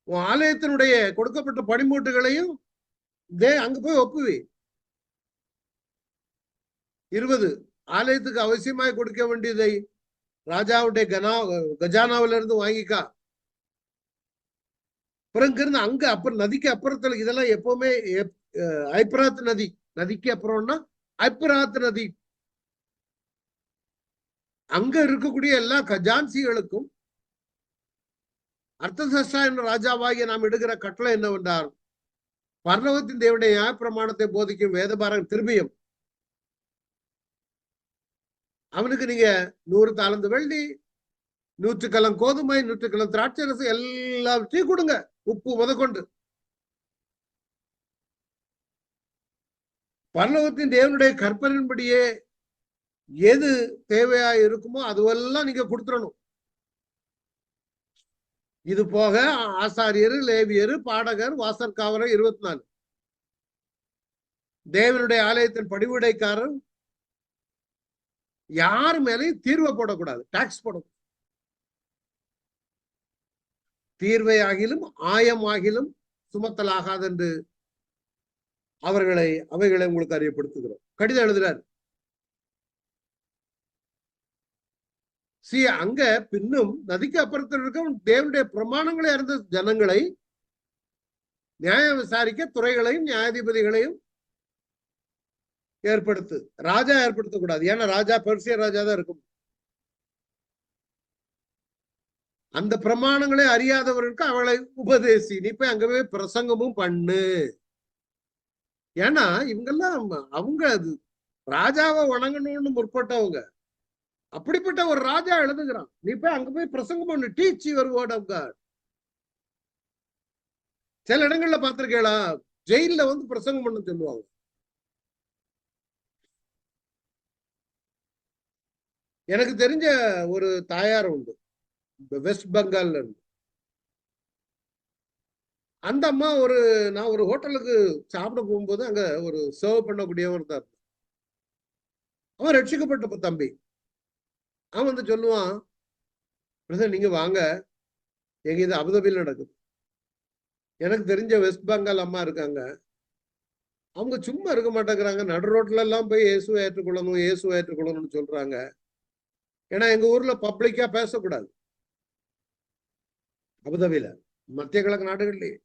உன் ஆலயத்தினுடைய கொடுக்கப்பட்ட பணிமூட்டுகளையும் அங்க போய் ஒப்புவி. 20 ஆலயத்துக்கு அவசியமாய் கொடுக்க வேண்டியதை ராஜாவுடைய கஜானாவில இருந்து வாங்கிக்கா. அப்புறம் இருந்து அங்க அப்புறம் நதிக்கு அப்புறத்துல இதெல்லாம் எப்பவுமே ஐப்ராத் நதி, நதிக்கு அப்புறம்னா ஐப்ராத் நதி. அங்க இருக்கக்கூடிய எல்லா கஜான்சிகளுக்கும் அர்த்தசஷ்டா என்ற ராஜாவாகிய நாம் எடுக்கிற கட்டளை என்னவென்றால், பரலோகத்தின் தேவனுடைய நியாயப்பிரமாணத்தை போதிக்கும் வேதபாரகன் திரும்பியும் அவனுக்கு நீங்க 100 தாலந்து வெள்ளி, 100 கலம் கோதுமை, 100 கலம் திராட்சை ரசம் எல்லாவற்றையும் கொடுங்க, உப்பு முதற்கொண்டு. பரலோகத்தின் தேவனுடைய கற்பனையின்படியே எது தேவையா இருக்குமோ அதுவெல்லாம் நீங்க கொடுத்துடணும். இது போக ஆசாரியரு, லேவியரு, பாடகர், வாசற்காவலர் 24, தேவனுடைய ஆலயத்தின் படிவுடைக்காரர், யார் மேலையும் தீர்வை போடக்கூடாது, டாக்ஸ் போடக்கூடாது. தீர்வை ஆகிலும் ஆயமாகிலும் சுமத்தலாகாது என்று அவைகளை உங்களுக்கு அறியப்படுத்துகிறோம். கடிதம் எழுதுறாரு. அங்க பின்னும் நதிக்கு அப்புறத்தில் இருக்க தேவனுடைய பிரமாணங்களை அறிந்த ஜனங்களை நியாயம் விசாரிக்க துறைகளையும் நியாயாதிபதிகளையும் ஏற்படுத்து. ராஜா ஏற்படுத்தக்கூடாது. ஏன்னா ராஜா பெர்சிய ராஜா தான் இருக்கும். அந்த பிரமாணங்களை அறியாதவர்களுக்கு அவளை உபதேசி, நீ போய் அங்க போய் பிரசங்கமும் பண்ணு. ஏன்னா இவங்கெல்லாம் அவங்க அது ராஜாவை வணங்கணும்னு முற்பட்டவங்க. அப்படிப்பட்ட ஒரு ராஜா எழுதுகிறான், நீ போய் அங்க போய் பிரசங்கம் பண்ணு, teach your word of God. சில இடங்கள்ல பாத்திருக்கேளா, ஜெயில வந்து பிரசங்கம் பண்ண சொல்லுவாங்க. எனக்கு தெரிஞ்ச ஒரு தாயார் உண்டு, வெஸ்ட் பெங்கால்ல இருந்து. அந்த அம்மா நான் ஒரு ஹோட்டலுக்கு சாப்பிட போகும்போது அங்க ஒரு சர்வ் பண்ணக்கூடியவர் தான். அவன் ரட்சிக்கப்பட்ட தம்பி. அவன் வந்து சொல்லுவான், பிரதர் நீங்க வாங்க, எங்க இது அபுதாபியில் நடக்குது. எனக்கு தெரிஞ்ச வெஸ்ட் பெங்கால் அம்மா இருக்காங்க, அவங்க சும்மா இருக்க மாட்டேங்கிறாங்க, நடு ரோட்ல எல்லாம் போய் இயேசுவை ஏற்றுக்கொள்ளணும் இயேசுவை ஏற்றுக்கொள்ளணும்னு சொல்றாங்க. ஏன்னா எங்க ஊர்ல பப்ளிக்கா பேசக்கூடாது, அபுதாபியில மத்திய கிழக்கு நாடுகள்லயே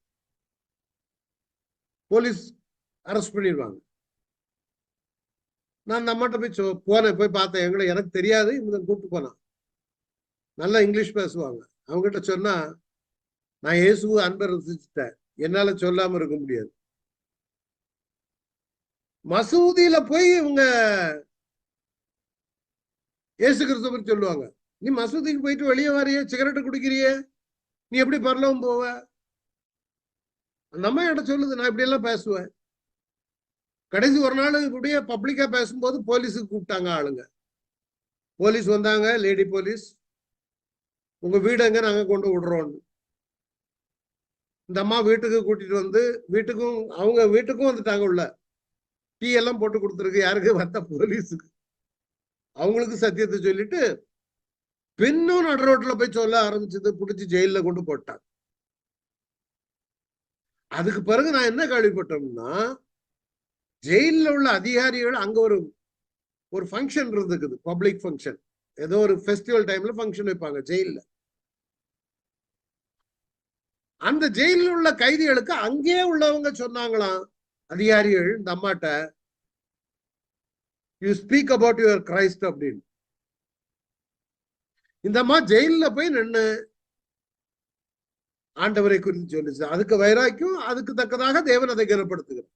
போலீஸ் அரெஸ்ட் பண்ணிடுவாங்க. நான் அந்த அம்மாட்ட போய் போய் பார்த்தேன், எனக்கு தெரியாது, இவங்க கூப்பிட்டு போனான். நல்லா இங்கிலீஷ் பேசுவாங்க. அவங்ககிட்ட சொன்னா, நான் இயேசுவை அன்பை ரசிச்சுட்டேன், என்னால சொல்லாம இருக்க முடியாது. மசூதியில போய் இவங்க இயேசு கிறிஸ்துவ பத்தி சொல்லுவாங்க. நீ மசூதிக்கு போயிட்டு வெளியே வரைய, சிகரெட்டு குடிக்கிறிய, நீ எப்படி பரலவும் போவ? அந்த அம்மா என்கிட்ட சொல்லுது, நான் இப்படி எல்லாம் பேசுவேன். கடைசி ஒரு நாள் இப்படியே பப்ளிக்கா பேசும்போது போலீஸுக்கு கூப்பிட்டாங்க ஆளுங்க. போலீஸ் வந்தாங்க, லேடி போலீஸ். உங்க வீடு எங்க, நாங்க கொண்டு விடுறோம். இந்த அம்மா வீட்டுக்கு கூட்டிட்டு வந்து, அவங்க வீட்டுக்கும் வந்துட்டாங்க. உள்ள டீ எல்லாம் போட்டு கொடுத்துருக்கு யாருக்கு, வந்த போலீஸுக்கு. அவங்களுக்கு சத்தியத்தை சொல்லிட்டு பின்னும் நடு ரோட்ல போய் சொல்ல ஆரம்பிச்சது, பிடிச்சி ஜெயில கொண்டு போட்டாங்க. அதுக்கு பிறகு நான் என்ன கேள்விப்பட்டோம்னா, ஜெயில உள்ள அதிகாரிகள் அங்க ஒரு ஃபங்க்ஷன் இருந்துக்குது, பப்ளிக் ஃபங்க்ஷன், ஏதோ ஒரு ஃபெஸ்டிவல் டைம்ல ஃபங்க்ஷன் வைப்பாங்க ஜெயில. அந்த ஜெயிலில் உள்ள கைதிகளுக்கு அங்கே உள்ளவங்க சொன்னாங்களாம், அதிகாரிகள் இந்த அம்மாட்ட, you speak about your Christ அப்படின்னு. இந்த அம்மா ஜெயில போய் நின்று ஆண்டவரை குறித்து சொல்லிச்சு. அதுக்கு வைராக்கியம், அதுக்கு தக்கதாக தேவன் அதை கனப்படுத்துகிறார்.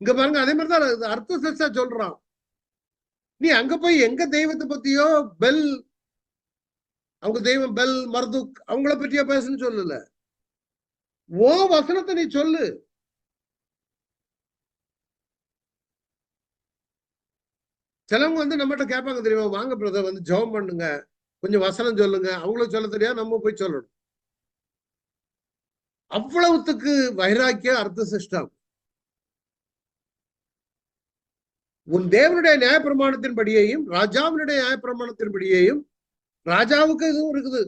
இங்க பாருங்க, அதே மாதிரிதான் அர்த்த சச்சா சொல்றான். நீ அங்க போய் எங்க தெய்வத்தை பத்தியோ, பெல், அவங்க தெய்வம் பெல், மர்துக், அவங்கள பற்றியோ பேசுன்னு சொல்லல, ஓ வசனத்தை நீ சொல்லு. சிலவங்க வந்து நம்மகிட்ட கேட்பாங்க தெரியுமா, வாங்க பிரதர் வந்து ஜெபம் பண்ணுங்க, கொஞ்சம் வசனம் சொல்லுங்க. அவங்களும் சொல்ல தெரியாது, நம்ம போய் சொல்லணும். அவ்வளவுத்துக்கு வைராக்கியம் அர்த்த சிஸ்டம். உன் தேவனுடைய நியாயப்பிரமாணத்தின்படியையும் ராஜாவினுடைய நியாயப்பிரமாணத்தின்படியையும், ராஜாவுக்கு இதுவும் இருக்குது,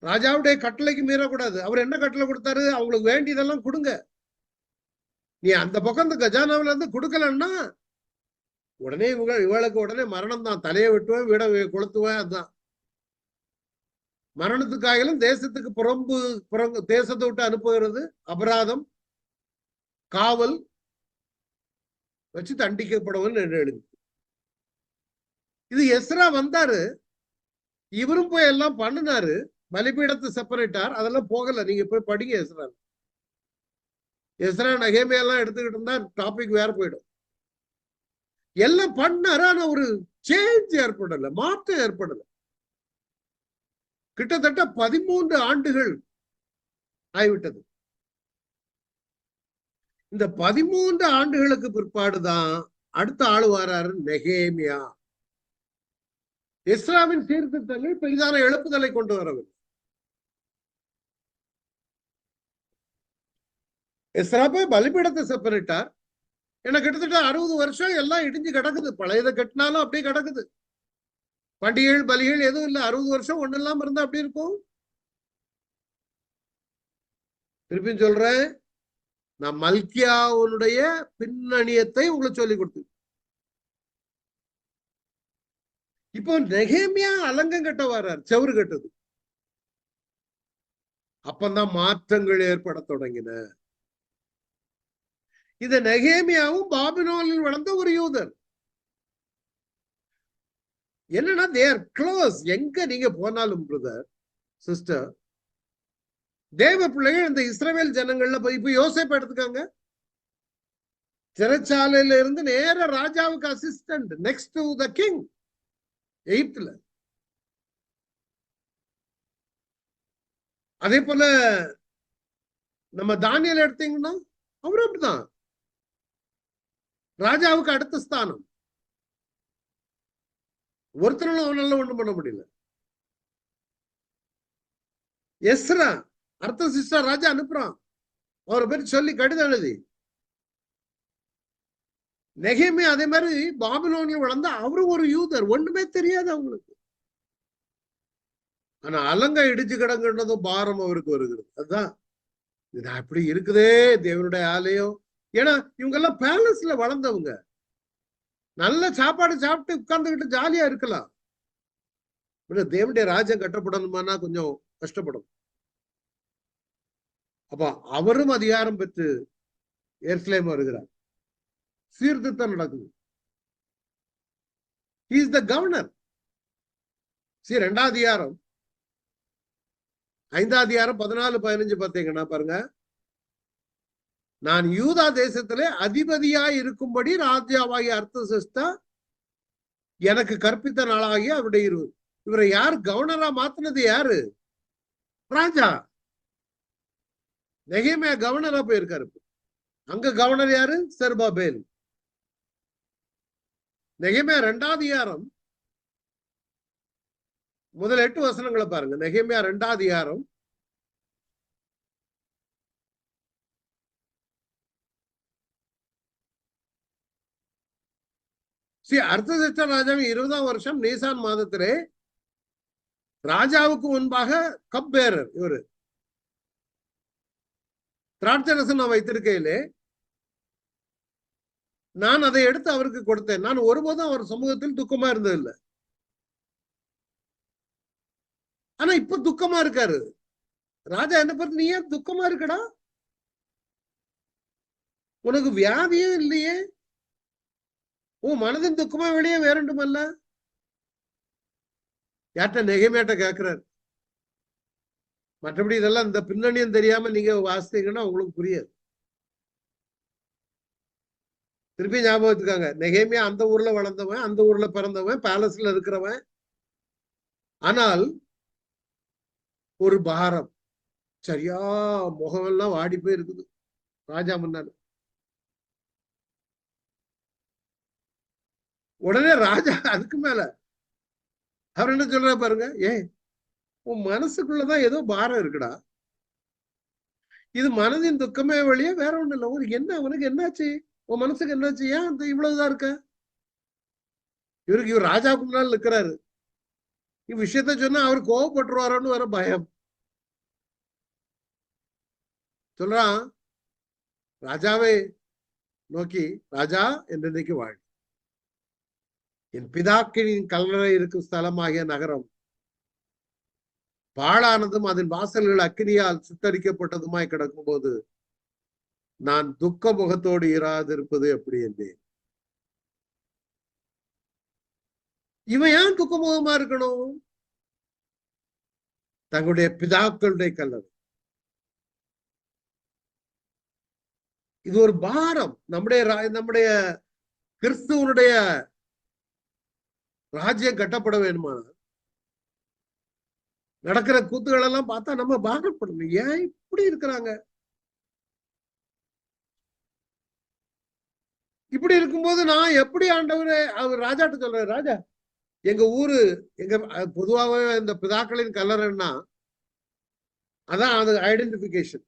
ராஜாவுடைய கட்டளைக்கு மீறக்கூடாது. அவர் என்ன கட்டளை கொடுத்தாரு, அவங்களுக்கு வேண்டியதெல்லாம் கொடுங்க. நீ அந்த பக்கம் இந்த கஜானாவில இருந்து கொடுக்கலன்னா உடனே இவளுக்கு உடனே மரணம் தான், தலையை வெட்டுவேன், வீட கொளுத்துவேன். அதுதான் மரணத்துக்காகலும் தேசத்துக்கு தேசத்தை விட்டு அனுப்புகிறது, அபராதம், காவல் வச்சு தண்டிக்கப்படவும் எழுது. இது எஸ்ரா வந்தாரு, இவரும் போய் எல்லாம் பண்ணினாரு, பலிபீடத்தை செப்பரேட்டார், அதெல்லாம் போகல. நீங்க போய் படிங்க எஸ்ரா நகேமியெல்லாம் எடுத்துக்கிட்டு இருந்தா டாபிக் வேற போயிடும். எல்லாம் பண்ணாரு, ஆனா ஒரு சேஞ்ச் ஏற்படல, மாற்றம் ஏற்படல. கிட்டத்தட்ட 13 ஆண்டுகள் ஆகிவிட்டது. இந்த 13 ஆண்டுகளுக்கு பிற்பாடுதான் அடுத்த ஆளு வராரு, நெகேமியா. எஸ்ராவின் சீர்திருத்தங்கள் பெரிதான எழுப்புதலை கொண்டு வரவில்லை. எஸ்ரா போய் பலிபீடத்தை செப்பரேட்டார். ஏன்னா கிட்டத்தட்ட 60 வருஷம் எல்லாம் இடிஞ்சு கிடக்குது, பழையதை கட்டினாலும் அப்படியே கிடக்குது, பண்டிகைகள் பலிகள் எதுவும் இல்லை. 60 வருஷம் ஒண்ணு இல்லாம இருந்தா அப்படி இருக்கும். திருப்பியும் சொல்றேன், நான் மல்கியாவுடைய பின்னணியத்தை உங்களுக்கு சொல்லி கொடுத்து, இப்போ நெகேமியா அலங்கம் கட்ட வர்றார், செவரு கட்டுது. அப்பந்தான் மாற்றங்கள் ஏற்பட தொடங்கின. இந்த நெகேமியாவும் பாபிலோனில் வளர்ந்த ஒரு யூதர். என்னன்னா தே ஆர் க்ளோஸ். எங்க நீங்க போனாலும் பிரதர் சிஸ்டர், தேவ பிள்ளைகள் இந்த இஸ்ரவேல் ஜனங்கள்ல போய் இப்ப யோசேப்பு எடுத்துக்காங்க. சிறைச்சாலையில இருந்து நேர ராஜாவுக்கு assistant, next to the king, எகிப்துல. அதே போல நம்ம தானியல் எடுத்தீங்கன்னா அவரும் அப்படிதான், ராஜாவுக்கு அடுத்த ஸ்தானம். ஒருத்தரும் அவனால ஒண்ணும் பண்ண முடியல. எஸ்ரா அர்த்த சிஸ்டர் ராஜா அனுப்புறான், அவரை பேர் சொல்லி கடிதம் எழுதி. நெகேமியா அதே மாதிரி பாபிலோனில் வளர்ந்த அவரும் ஒரு யூதர், ஒண்ணுமே தெரியாது அவங்களுக்கு. ஆனா அலங்கா இடிச்சு கிடங்குன்றதும் பாரம் அவருக்கு வருகிறது. அதுதான் இது அப்படி இருக்குதே தேவனுடைய ஆலயம். ஏன்னா இவங்க எல்லாம் பேலஸ்ல வளர்ந்தவங்க, நல்ல சாப்பாடு சாப்பிட்டு உட்கார்ந்துகிட்டு ஜாலியா இருக்கலாம். தேவனுடைய ராஜ்யம் கட்டப்படணுமானா கொஞ்சம் கஷ்டப்படும். அப்ப அவரும் அதிகாரம் பெற்று எருசலேம் வருகிறார். சீர்திருத்தம் நடக்குது. He is the governor. சரி, 2ஆம் அதிகாரம் 5ஆம் அதிகாரம் 14-15 பார்த்தீங்கன்னா பாருங்க, நான் யூதா தேசத்திலே அதிபதியாய் இருக்கும்படி ராஜாவாகிய அர்த்தசஷ்டா எனக்கு கற்பித்த நாளாகிய அவருடைய இவரை யார் கவர்னரா மாத்தினது? யாரு? ராஜா. நெகேமியா கவர்னரா போயிருக்காரு. அங்க கவர்னர் யாரு? செருபாபேல். நெகேமியா 2ஆம் அதிகாரம் முதல் 8 வசனங்களை பாருங்க. நெகேமியா 2ஆம் அதிகாரம் அர்த்தசஷ்டா ராஜாவின் 20ஆம் வருஷம் நீசான் மாதத்திலே ராஜாவுக்கு முன்பாக கப் பேரர், இவரு திராட்சை ரசம் நான் வைத்திருக்கையிலே நான் அதை எடுத்து அவருக்கு கொடுத்தேன். நான் ஒருபோதும் அவர் சமூகத்தில் துக்கமா இருந்ததில்லை. ஆனா இப்ப துக்கமா இருக்காரு. ராஜா என்ன பார்த்து, நீ ஏன் துக்கமா இருக்கடா? உனக்கு வியாதியும் இல்லையே, உன் மனதின் துக்கமா வெளியே வேறண்டுமல்ல? யார்ட்ட? நெகேமியாட்ட கேட்கிறாரு. மற்றபடி இதெல்லாம் இந்த பின்னணியும் தெரியாம நீங்க வாசித்தீங்கன்னா உங்களுக்கு புரியாது. திருப்பி ஞாபகம் வச்சுக்காங்க, நெகேமியா அந்த ஊர்ல வளர்ந்தவன், அந்த ஊர்ல பிறந்தவன், பேலஸ்ல இருக்கிறவன். ஆனால் ஒரு பாரம், சரியா முகமெல்லாம் வாடி போய் இருக்குது ராஜா முன்னால. உடனே ராஜா அதுக்கு மேல அவர் என்ன சொல்ற பாருங்க, உன் மனசுக்குள்ளதான் ஏதோ பாரம் இருக்குடா, இது மனதின் துக்கமே வழியே வேற ஒண்ணு இல்லை. உனக்கு என்ன, உனக்கு என்னாச்சு, உன் மனசுக்கு என்னாச்சு, ஏன் அந்த இவ்வளவுதான் இருக்க? இவர் ராஜாவுக்கு முன்னால் இருக்கிறாரு. விஷயத்த சொன்னா அவர் கோவப்பட்டுருவாரோன்னு வர பயம். சொல்றான் ராஜாவை நோக்கி, ராஜா என்றைக்கு வாழ், என் பிதாக்களின் கல்லறை இருக்கும் ஸ்தலமாகிய நகரம் பாழானதும் அதன் வாசல்கள் அக்கினியால் சுட்டரிக்கப்பட்டதுமாய் கிடக்கும் போது நான் துக்க முகத்தோடு இராதிருப்பது எப்படி என்றேன். இவன் ஏன் துக்க முகமா இருக்கணும்? தங்களுடைய பிதாக்களுடைய கல்லறை. இது ஒரு பாரம். நம்முடைய கிறிஸ்துவனுடைய ராஜ்யம் கட்டப்பட வேணுமானால் நடக்கிற கூத்துகள் எல்லாம் பார்த்தா நம்ம பாரப்படணும். ஏன் இப்படி இருக்கிறாங்க? இப்படி இருக்கும்போது நான் எப்படி ஆண்டவரே, அவர் ராஜாட்ட சொல்றாரு, ராஜா எங்க ஊரு, எங்க பொதுவாகவே இந்த பிதாக்களின் கல்லறைன்னா அதான் அது ஐடென்டிபிகேஷன்.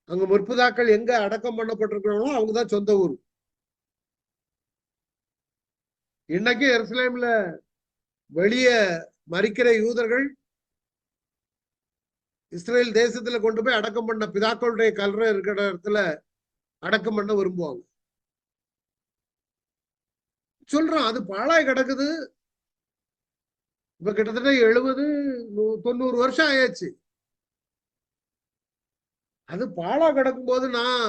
அங்க முற்பிதாக்கள் எங்க அடக்கம் பண்ணப்பட்டிருக்கிறாங்களோ அவங்கதான் சொந்த ஊர். இன்னைக்கு எருசலேம்ல வெளியே மறிக்கிற யூதர்கள் இஸ்ரேல் தேசத்துல கொண்டு போய் அடக்கம் பண்ண பிதாக்களுடைய கல்லறை இருக்கிற இடத்துல அடக்கம் பண்ண விரும்புவாங்க. சொல்றான், அது பாழாய் கிடக்குது. இப்ப கிட்டத்தட்ட 70-90 வருஷம் ஆயாச்சு. அது பாழா கிடக்கும் போது நான்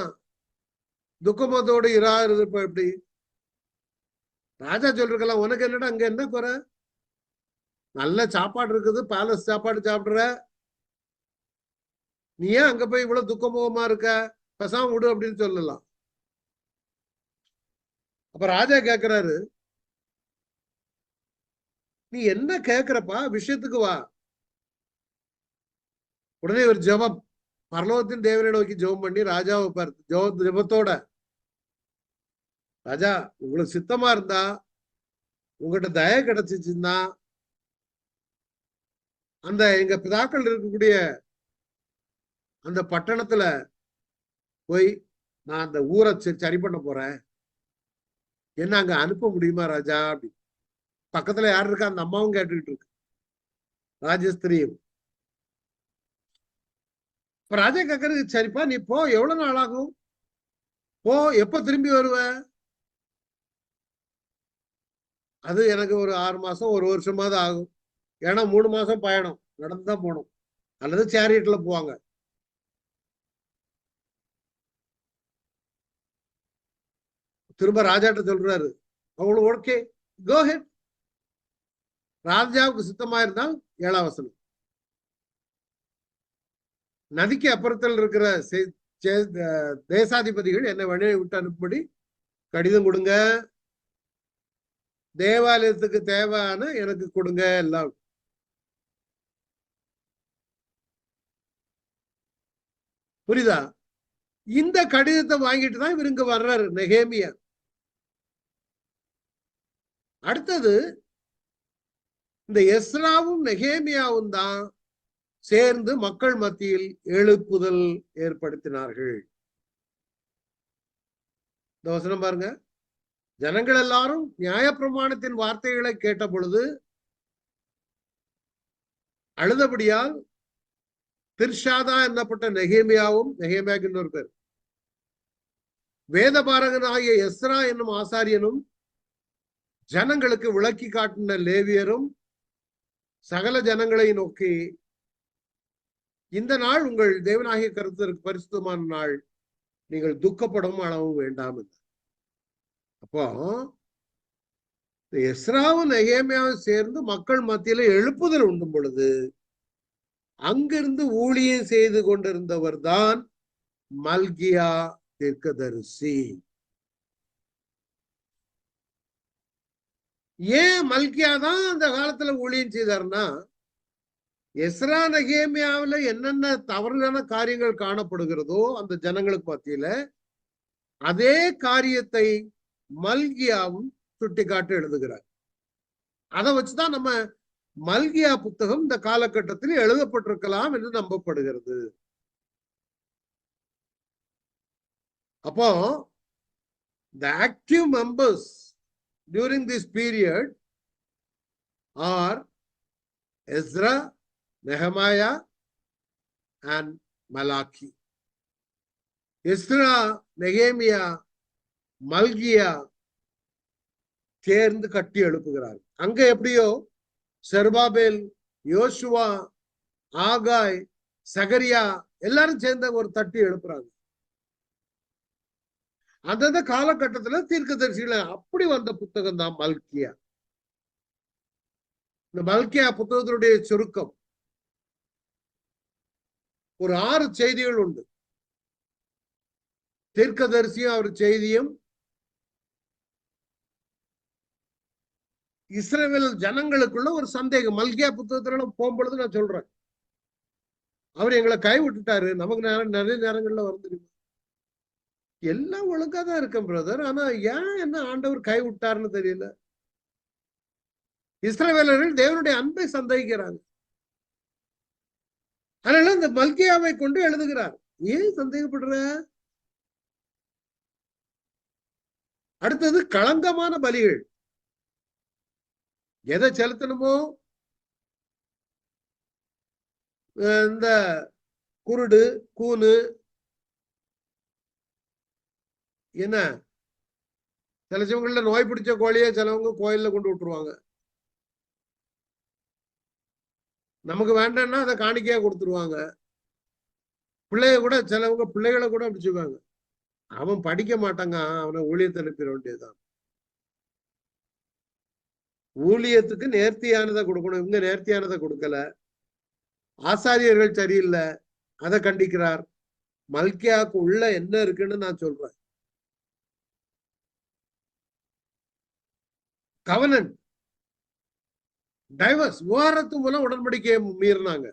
துக்கமத்தோடு இராது இப்ப எப்படி? ராஜா சொல்லிருக்கலாம், உனக்கு என்னடா அங்க என்ன குறை, நல்ல சாப்பாடு இருக்குது, பேலஸ் சாப்பாடு சாப்பிடுற, நீ ஏன் அங்க போய் இவ்வளவு துக்கமுகமா இருக்க, பேசாம விடு அப்படின்னு சொல்லலாம். அப்ப ராஜா கேக்குறாரு, நீ என்ன கேக்குறப்பா, விஷயத்துக்கு வா. உடனே ஒரு ஜெபம், பரலோகத்தின் தேவனை நோக்கி ஜெபம் பண்ணி ராஜாவை பார்த்து ஜெபத்தோட, ராஜா உங்களுக்கு சித்தமா இருந்தா, உங்ககிட்ட தய கிடைச்சிச்சுன்னா, அந்த எங்க பிதாக்கள் இருக்கக்கூடிய அந்த பட்டணத்துல போய் நான் அந்த ஊரை சரி பண்ண போறேன், என்ன அங்க அனுப்ப முடியுமா ராஜா அப்படி. பக்கத்துல யாரு இருக்கா, அந்த அம்மாவும் கேட்டுக்கிட்டு இருக்கு, ராஜஸ்திரியும். இப்ப ராஜா கேக்குறது, சரிப்பா நீ போ, எவ்வளவு நாள் ஆகும், போ, எப்ப திரும்பி வருவ, அது எனக்கு ஒரு 6 மாசம் 1 வருஷமாவது ஆகும், ஏன்னா 3 மாசம் பயணம் நடந்துதான் போகணும், அல்லது சேரியட்ல போவாங்க. திரும்ப ராஜாட்ட சொல்றாரு, அவங்களுக்கு ஓகே, கோ ஹெட். ராஜாவுக்கு சித்தமா இருந்தால் 7ஆம் வசனம், நதிக்கு அப்புறத்தில் இருக்கிற தேசாதிபதிகள் என்னை வழியை விட்டு அனுப்பும்படி கடிதம் கொடுங்க, தேவாலயத்துக்கு தேவையான எனக்கு கொடுங்க எல்லாம். புரியுதா? இந்த கடிதத்தை வாங்கிட்டு தான் இவர் இங்க வர்றாரு நெகேமியா. அடுத்தது இந்த எஸ்ராவும் நெகேமியாவும் தான் சேர்ந்து மக்கள் மத்தியில் எழுப்புதல் ஏற்படுத்தினார்கள். இந்த வசனம் பாருங்க, ஜனங்கள் எல்லாரும் நியாயப்பிரமாணத்தின் வார்த்தைகளை கேட்ட பொழுது அழுதபடியால் திர்ஷாதா என்னப்பட்ட நெகேமியாவும், நெகேமியாக்கு இன்னொரு பேர், வேதபாரகனாகிய எஸ்ரா என்னும் ஆசாரியனும், ஜனங்களுக்கு விளக்கி காட்டின லேவியரும் சகல ஜனங்களை நோக்கி, இந்த நாள் உங்கள் தேவனாகிய கர்த்தருக்கு பரிசுத்தமான நாள், நீங்கள் துக்கப்படும் அளவும் வேண்டாம். அப்போ எஸ்ராவும் நெகேமியாவும் சேர்ந்து மக்கள் மத்தியில எழுப்புதல் உண்டும் பொழுது அங்கிருந்து ஊழியம் செய்து கொண்டிருந்தவர் தான் மல்கியா தீர்க்கதரிசி. ஏன் மல்கியா தான் அந்த காலத்துல ஊழியம் செய்தார்னா, எஸ்ரா நெகேமியாவில என்னென்ன தவறான காரியங்கள் காணப்படுகிறதோ அந்த ஜனங்களுக்கு மத்தியில, அதே காரியத்தை மல்கியாவும் சுட்டிக்காட்டு எழுதுகிறார். அதை வச்சுதான் நம்ம மல்கியா புத்தகம் இந்த காலகட்டத்தில் எழுதப்பட்டிருக்கலாம் என்று நம்பப்படுகிறது. அப்போ the active members during this period are Ezra, Nehemiah and Malachi. Ezra, நெகேமியா, மல்கியா சேர்ந்து கட்டி எழுப்புகிறார். அங்க எப்படியோ செருபாபேல், யோசுவா, ஆகாய், சகரியா எல்லாரும் சேர்ந்த ஒரு தட்டி எழுப்புறாங்க. அந்தந்த காலகட்டத்துல தீர்க்கதரிசிகளை அப்படி வந்த புத்தகம் தான் மல்கியா. இந்த மல்கியா புத்தகத்தினுடைய சுருக்கம் ஒரு 6 செய்திகள் உண்டு. தீர்க்கதரிசியும் அவர் செய்தியும், இஸ்ரவேல் ஜனங்களுக்குள்ள ஒரு சந்தேகம். மல்கியா புத்தகத்துல போகும்பொழுது நான் சொல்றேன், அவர் எங்களை கை விட்டுட்டாரு, நமக்கு நிறைய நேரங்கள்ல வந்துருக்கும், எல்லாம் ஒழுங்காதான் இருக்கேன் பிரதர், ஆனா ஏன் என்ன ஆண்டவர் கை விட்டாருன்னு தெரியல. இஸ்ரவேலர்கள் தேவனுடைய அன்பை சந்தேகிக்கிறாங்க. அதனால இந்த மல்கியாவை கொண்டு எழுதுகிறார். ஏன் சந்தேகப்படுற? அடுத்தது களங்கமான பலிகள். எதை செலுத்தணுமோ, இந்த குருடு, கூனு, என்ன சிலவங்கள நோய் பிடிச்ச கோழியை சிலவங்க கோயில்ல கொண்டு விட்டுருவாங்க. நமக்கு வேண்டாம்னா அதை காணிக்கையா கொடுத்துருவாங்க. பிள்ளைய கூட சிலவங்க பிள்ளைகளை கூட பிடிச்சுக்குவாங்க. அவன் படிக்க மாட்டாங்க, அவனை ஊழியத்தை அனுப்பிட வேண்டியதுதான். ஊழியத்துக்கு நேர்த்தியானதை கொடுக்கணும். இவங்க நேர்த்தியானதை கொடுக்கல. ஆசாரியர்கள் சரியில்லை, அதை கண்டிக்கிறார். மல்கியாவுக்கு உள்ள என்ன இருக்குன்னு நான் சொல்றேன். கவனன் டைவர்ஸ் விவாகரத்து மூலம் உடன்படிக்கையை மீறினாங்க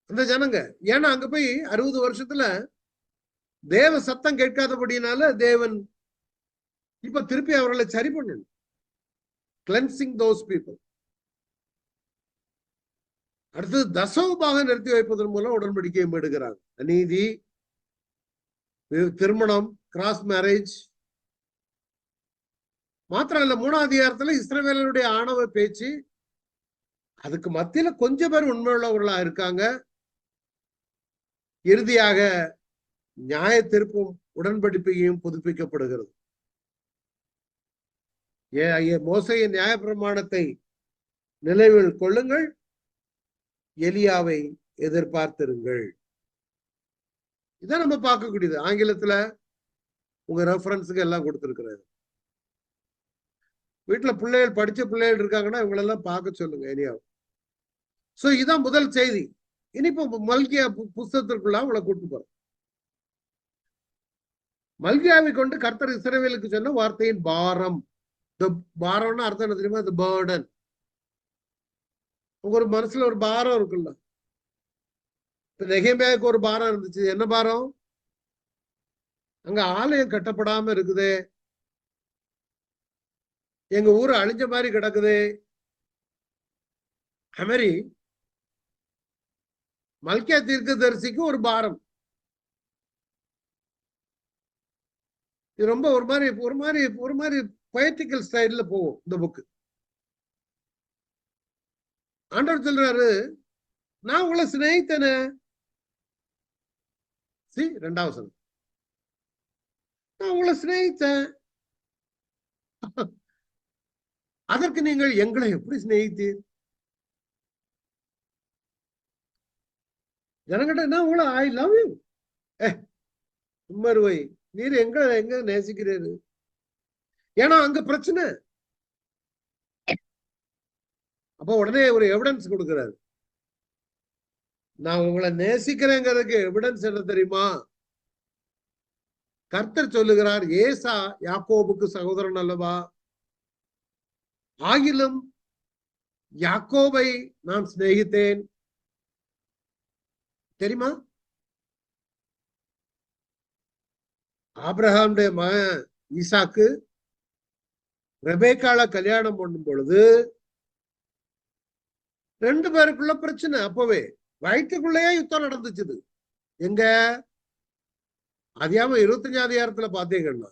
அந்த ஜனங்க. ஏன்னா அங்க போய் 60 வருஷத்துல தேவ சத்தம் கேட்காதபடினால தேவன் இப்ப திருப்பி அவர்களை சரி பண்ணணும். Cleansing those people. அடுத்தது தசமபாக நிறுத்தி வைப்பதன் மூலம் உடன்படிக்கையை மீடுகிறாங்க. அநீதி, திருமணம், கிராஸ் மேரேஜ் மாத்திரம் இல்ல. 3ஆம் அதிகாரத்துல இஸ்ரவேலருடைய ஆணவ பேச்சு, அதுக்கு மத்தியில கொஞ்சம் பேர் உண்மையுள்ளவர்களா இருக்காங்க. இறுதியாக நியாய தீர்ப்பும் உடன்படிக்கையும் புதுப்பிக்கப்படுகிறது. மோசையின் நியாய பிரமாணத்தை நினைவில் கொள்ளுங்கள், எலியாவை எதிர்பார்த்திருங்கள். இதான் நம்ம பார்க்கக்கூடியது. ஆங்கிலத்துல உங்க ரெஃபரன்ஸுக்கு எல்லாம் கொடுத்திருக்கிறாரு. வீட்டுல பிள்ளைகள் படிச்ச பிள்ளைகள் இருக்காங்கன்னா இவங்களெல்லாம் பார்க்க சொல்லுங்க எலியாவை. சோ இதான் முதல் செய்தி. இனி இப்போ மல்கியா புஸ்தகத்திற்குள்ள அவங்களை கூட்டு போறோம். மல்கியாவை கொண்டு கர்த்தர் இஸ்ரவேலுக்கு சொன்ன வார்த்தையின் பாரம். பாரம்னா அர்த்தம் என்ன தெரியுமா? அது பேர்டன். உங்க ஒரு மனசுல ஒரு பாரம் இருக்குல்ல. இப்ப நெகேமியாவுக்கு ஒரு பாரம் இருந்துச்சு. என்ன பாரம்? அங்க ஆலயம் கட்டப்படாம இருக்குது, எங்க ஊரு அழிஞ்ச மாதிரி கிடக்குது. அது மல்கியா தீர்க்கதரிசிக்கு ஒரு பாரம். இது ரொம்ப ஒரு மாதிரி பொயட்டிக்கல் ஸ்டைல்ல போகும் இந்த புக்கு. ஆண்டவர் சொல்றாரு, நான் உங்களை சிநேகித்தேனே. 2வது வசனம், நான் உங்களை சிநேகித்தேன், அதற்கு நீங்கள் எங்களை எப்படி சிநேகித்தீர்? ஜனங்கிட்ட நான் உங்களை ஐ லவ் யூ, உம்மருவை நீர் எங்க நேசிக்கிறீரு? ஏன்னா அங்க பிரச்சனை. அப்ப உடனே ஒரு எவிடன்ஸ் கொடுக்கிறாரு. நான் உங்களை நேசிக்கிறேங்கிறதுக்கு எவிடன்ஸ் என்ன தெரியுமா? கர்த்தர் சொல்லுகிறார், ஏசா யாக்கோபுக்கு சகோதரன் அல்லவா? ஆகிலும் யாக்கோபை நான் சிநேகித்தேன். தெரியுமா? ஆபிரகாமுடைய மகன் ஈசாக்கு ரெபேக்காள கல்யாணம் பண்ணும் பொழுது 2 பேருக்குள்ள பிரச்சனை. அப்பவே வயிற்றுக்குள்ளேயே யுத்தம் நடந்துச்சு. எங்க அதிகாரம் 25ஆம் அதிகாரத்துல பாத்தீங்கன்னா,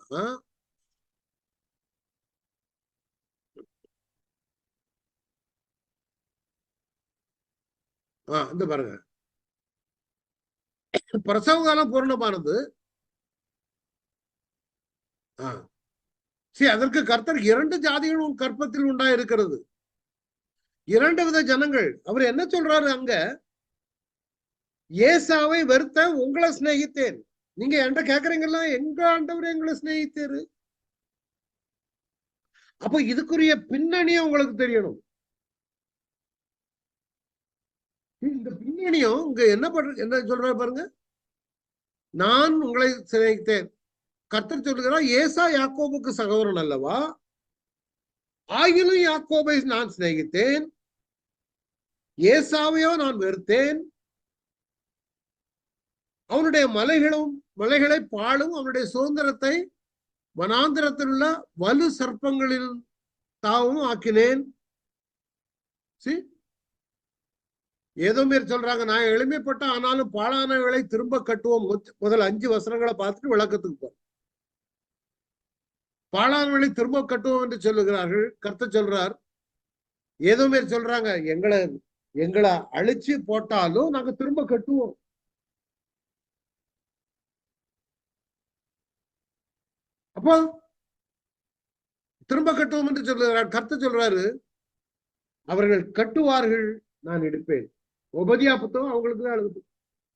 இந்த பாருங்க, பிரசவ காலம் பூர்ணமானது. அதற்கு கர்த்தர் 2 ஜாதிகளும் கற்பத்தில் உண்டாயிருக்கிறது, 2 வித ஜனங்கள். அவர் என்ன சொல்றாரு அங்க? ஏசாவை வெறுத்த உங்களை சிநேகித்தேன். நீங்க என்கிட்ட கேக்குறீங்களா, எங்க ஆண்டவர் எங்களை சிநேகித்தாரு? அப்ப இதுக்குரிய பின்னணியும் உங்களுக்கு தெரியணும். இந்த பின்னணியும் இங்க என்ன சொல்ற பாருங்க. நான் உங்களை சிநேகித்தேன். கர்த்தர் சொல்லுகிறார், ஏசா யாக்கோபுக்கு சகோதரன் அல்லவா? ஆகிலும் யாக்கோபை நான் சிநேகித்தேன், ஏசாவையோ நான் வெறுத்தேன். அவனுடைய மலைகளை பாழும், அவனுடைய சுதந்திரத்தை வனாந்திரத்தில் உள்ள வலு சர்ப்பங்களில் தாவும் ஆக்கினேன். ஏதோ பேர் சொல்றாங்க, நான் எளிமைப்பட்ட ஆனாலும் பாழானவைகளை திரும்ப கட்டுவோம். முதல் 5 வசனங்களை பார்த்துட்டு விளக்கத்துக்கு போறோம். பாழானவைகளை திரும்ப கட்டுவோம் என்று சொல்லுகிறார்கள். கர்த்தர் சொல்றார், ஏதோ பேர் சொல்றாங்க, எங்களை அழிச்சு போட்டாலும் நாங்க திரும்ப கட்டுவோம். அப்போ திரும்ப கட்டுவோம் என்று சொல்லுகிறார். கர்த்தர் சொல்றாரு, அவர்கள் கட்டுவார்கள், நான் எடுப்பேன். உபதியா புத்தகம் அவங்களுக்கு தான் எழுது,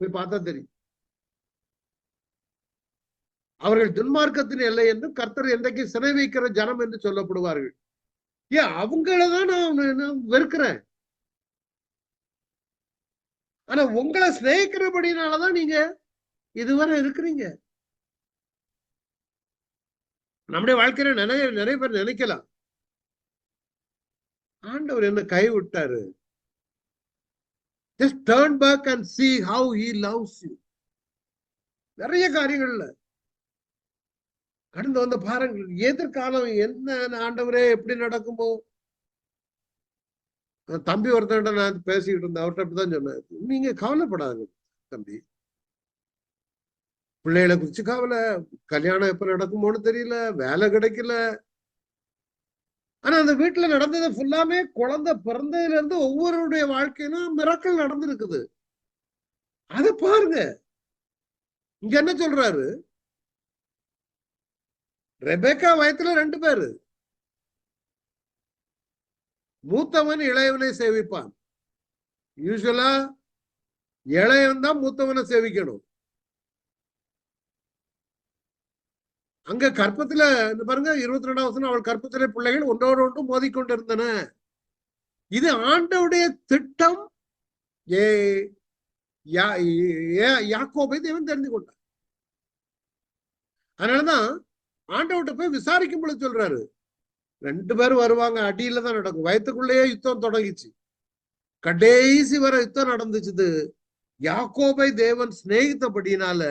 போய் பார்த்தா தெரியும். அவர்கள் துன்மார்க்கத்தின் எல்லை என்று கர்த்தர் என்றைக்கு சிறை வைக்கிற ஜனம் என்று சொல்லப்படுவார்கள். ஏன் அவங்களதான் நான் வெறுக்கிறேன். ஆனா உங்களை சிநேகிக்கிறபடினாலதான் நீங்க இதுவரை இருக்கிறீங்க. நம்முடைய வாழ்க்கையில நிறைய பேர் நினைக்கலாம், ஆண்டவர் என்ன கை விட்டாரு. Just turn back and see how he loves you. நிறைய காரியங்கள்ல கடந்து வந்த பாருங்கள். எதிர்காலம் என்ன ஆண்டவரே எப்படி நடக்குமோ. தம்பி ஒருத்தன்ட்ட நான் பேசிக்கிட்டு இருந்தேன், அவர்கிட்ட அப்படிதான் சொன்னேன், நீங்க கவலைப்படாதுங்க தம்பி, பிள்ளைகளை குறிச்சு கவலை, கல்யாணம் எப்ப நடக்குமோன்னு தெரியல, வேலை கிடைக்கல. ஆனா அந்த வீட்டுல நடந்தது ஃபுல்லாமே குழந்தை பிறந்ததுல இருந்து ஒவ்வொருடைய வாழ்க்கையிலும் மிராக்கிள் நடந்திருக்குது. அத பாருங்க. இங்க என்ன சொல்றாரு, ரெபேக்கா வயத்துல 2 பேரு, மூத்தவன் இளையவனை சேவிப்பான். யூசுவலா இளையவன் தான் மூத்தவனை சேவிக்கணும். அங்க கற்பத்துல பாருங்க 22ஆம் வசனம், அவள் கற்பத்திலே பிள்ளைகள் ஒன்றோடு ஒன்று மோதிக்கொண்டிருந்தன. இது ஆண்டவுடைய திட்டம். யாக்கோபை தேவன் தெரிந்து கொண்டார். அதனாலதான் ஆண்டவர்கிட்ட போய் விசாரிக்கும் பொழுது சொல்றாரு, 2 பேரும் வருவாங்க, அடியில தான் நடக்கும். வயத்துக்குள்ளேயே யுத்தம் தொடங்கிச்சு, கடைசி வரை யுத்தம் நடந்துச்சு. யாக்கோபை தேவன் சிநேகித்தபடினால.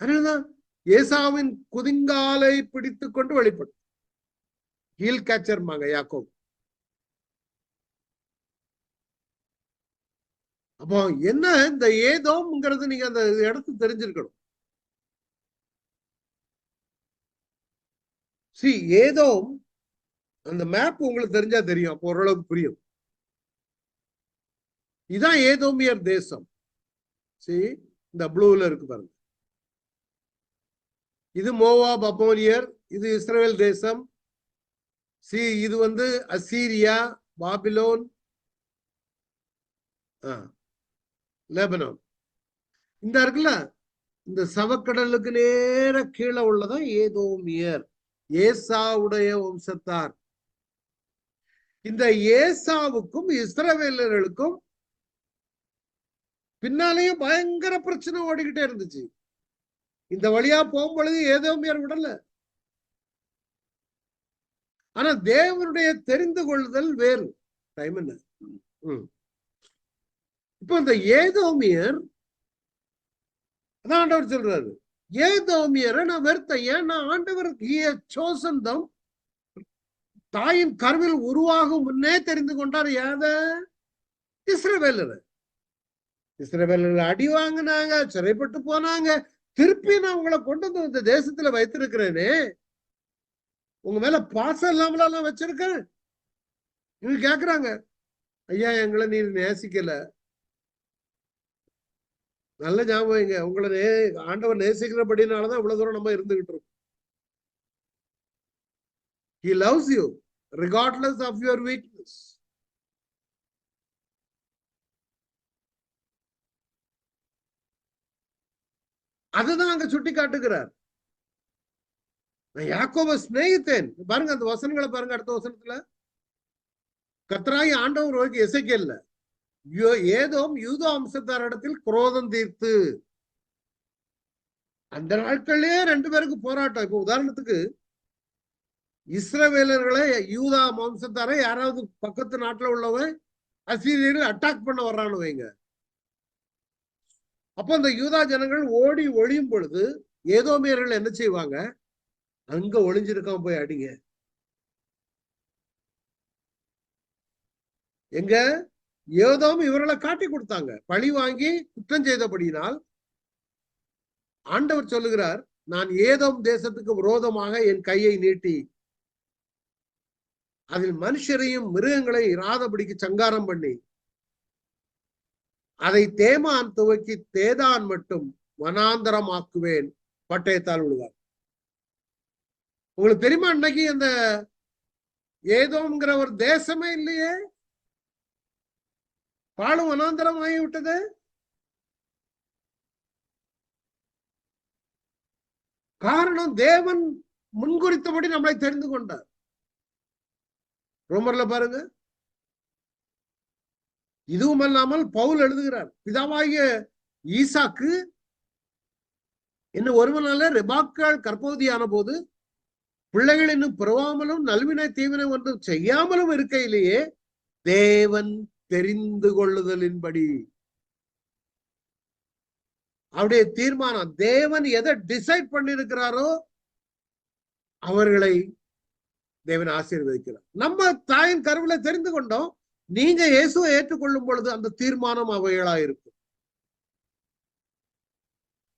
அதனாலதான் ஏசாவின் குதிங்காலை பிடித்து கொண்டு வெளிப்படும். ஹீல் கேச்சர்மாங்க யாக்கோப். அப்போ என்ன இந்த ஏதோம்ங்கிறது நீங்க அந்த இடத்து தெரிஞ்சிருக்கணும். ஏதோம் அந்த மேப் உங்களுக்கு தெரிஞ்சா தெரியும், அப்போ ஓரளவுக்கு புரியும். இதான் ஏதோமியர் தேசம். இந்த ப்ளூல இருக்கு பாருங்க, இது மோவாப் அம்மோனியர், இது இஸ்ரவேல் தேசம். இது அசீரியா, பாபிலோன், லெபனான். இந்த இருக்குல்ல, இந்த சவக்கடலுக்கு நேர கீழே உள்ளதான் ஏதோமியர், ஏசாவுடைய வம்சத்தார். இந்த ஏசாவுக்கும் இஸ்ரவேலர்களுக்கும் பின்னாலேயும் பயங்கர பிரச்சனை ஓடிக்கிட்டே இருந்துச்சு. இந்த வழியா போகும் பொழுது ஏதோமியர் விடல. ஆனா தேவனுடைய தெரிந்து கொள்ளுதல் வேறு. டைம் என்ன? இப்ப இந்த ஏதோமியர் அதான் ஆண்டவர் சொல்றாரு, ஏதோமியரை நான் வெறுத்தேன். ஏன்னா ஆண்டவர் சோசந்தம் தாயின் கருவில் உருவாகும் முன்னே தெரிந்து கொண்டார். யாத இஸ்ரவேலர். இஸ்ரவேலர் அடி வாங்கினாங்க, சிறைப்பட்டு போனாங்க. திருப்பி நான் உங்களை கொண்டு வந்து இந்த தேசத்துல வைத்திருக்கிறேனே, உங்க மேல பாசம் இல்லாமலாம் வச்சிருக்கேன். இவங்க கேக்குறாங்க, ஐயா எங்களை நீர் நேசிக்கல. நல்ல ஞாபகம், உங்களை ஆண்டவர் நேசிக்கிறபடினாலதான் இவ்வளவு தூரம் நம்ம இருந்துகிட்டு இருக்கோம். He loves you regardless of your weakness. அதுதான் அங்க சுட்டி காட்டுகிறார். நான் யாக்கோபை சிநேகித்தேன். பாருங்க அந்த வசனங்களை பாருங்க. அடுத்த வசனத்துல கர்த்தராகி ஆண்டவர் எசேக்கியேல்ல, ஏதோம் யூதா வம்சத்தாரிடத்தில் குரோதம் தீர்த்து. அந்த நாட்களிலே 2 பேருக்கு போராட்டம். இப்ப உதாரணத்துக்கு இஸ்ரவேலர்களை யூதா வம்சத்தாரை யாராவது பக்கத்து நாட்டுல உள்ளவன் அசீரியர்கள் அட்டாக் பண்ண வர்றான்னு வைங்க. அப்போ அந்த யூதா ஜனங்கள் ஓடி ஒளியும் பொழுது ஏதோமியர்கள் என்ன செய்வாங்க, அங்க ஒளிஞ்சிருக்காம போய் அடிங்க. எங்க ஏதோம் இவர்களை காட்டி கொடுத்தாங்க. பழி வாங்கி குற்றம் செய்தபடியினால் ஆண்டவர் சொல்லுகிறார், நான் ஏதோம் தேசத்துக்கு விரோதமாக என் கையை நீட்டி அதில் மனுஷரையும் மிருகங்களை இராதபடிக்கு சங்காரம் பண்ணி அதை தேமான் துவக்கி தேதான் மட்டும் வனாந்தரமாக்குவேன், பட்டயத்தால் விழுவார். உங்களுக்கு தெரியுமா, அன்னைக்கு அந்த ஏதோங்கிற ஒரு தேசமே இல்லையே, பாலும் வனாந்தரம் ஆகி விட்டது. காரணம் தேவன் முன்குறித்தபடி நம்மளை தெரிந்து கொண்டார். ரோமர்ல பாருங்க. இதுவும் அல்லாமல் பவுல் எழுதுகிறார், பிதாவாகிய ஈசாக்கு இன்னும் ஒருவனால ரெபாக்காள் கற்பவதியான போது பிள்ளைகள் இன்னும் பிறவாமலும் நல்வினை தீவினை ஒன்றும் செய்யாமலும் இருக்கையிலேயே தேவன் தெரிந்து கொள்ளுதலின்படி, அவருடைய தீர்மானம், தேவன் எதை டிசைட் பண்ணிருக்கிறாரோ அவர்களை தேவன் ஆசீர்வதிக்கிறார். நம்ம தாயின் கருவில தெரிந்து கொண்டோம். நீங்க இயேசுவை ஏற்றுக்கொள்ளும் பொழுது அந்த தீர்மானம் அவைகளா இருக்கும்.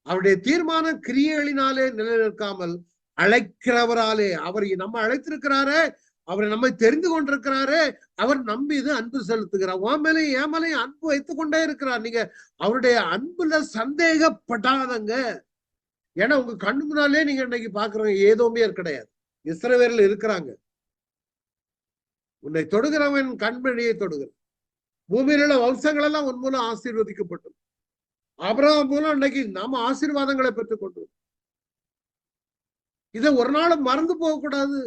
அவருடைய தீர்மானம் கிரியைகளினாலே நிலைநிற்காமல் அழைக்கிறவராலே, அவர் நம்ம அழைத்திருக்கிறாரே, அவரை நம்மை தெரிந்து கொண்டிருக்கிறாரே, அவர் நம்பி அன்பு செலுத்துகிறார். உன் மேலையும் என் மேலையும் அன்பு வைத்துக் கொண்டே இருக்கிறார். நீங்க அவருடைய அன்புல சந்தேகப்படாதங்க. ஏன்னா உங்க கண்ணு முன்னாலே நீங்க இன்னைக்கு பாக்குறவங்க ஏதோமே கிடையாது. இஸ்ரவேல்ல இருக்கிறாங்க. உன்னை தொடுகிறவன் கண்மணியை தொடுகிறான். பூமியில உள்ள வம்சங்கள் எல்லாம் உன் மூலம் ஆசீர்வதிக்கப்பட்டது. ஆபிரகாம் மூலம் இன்னைக்கு நாம ஆசீர்வாதங்களை பெற்றுக் கொண்டோம். இதை ஒரு நாளும் மறந்து போகக்கூடாது.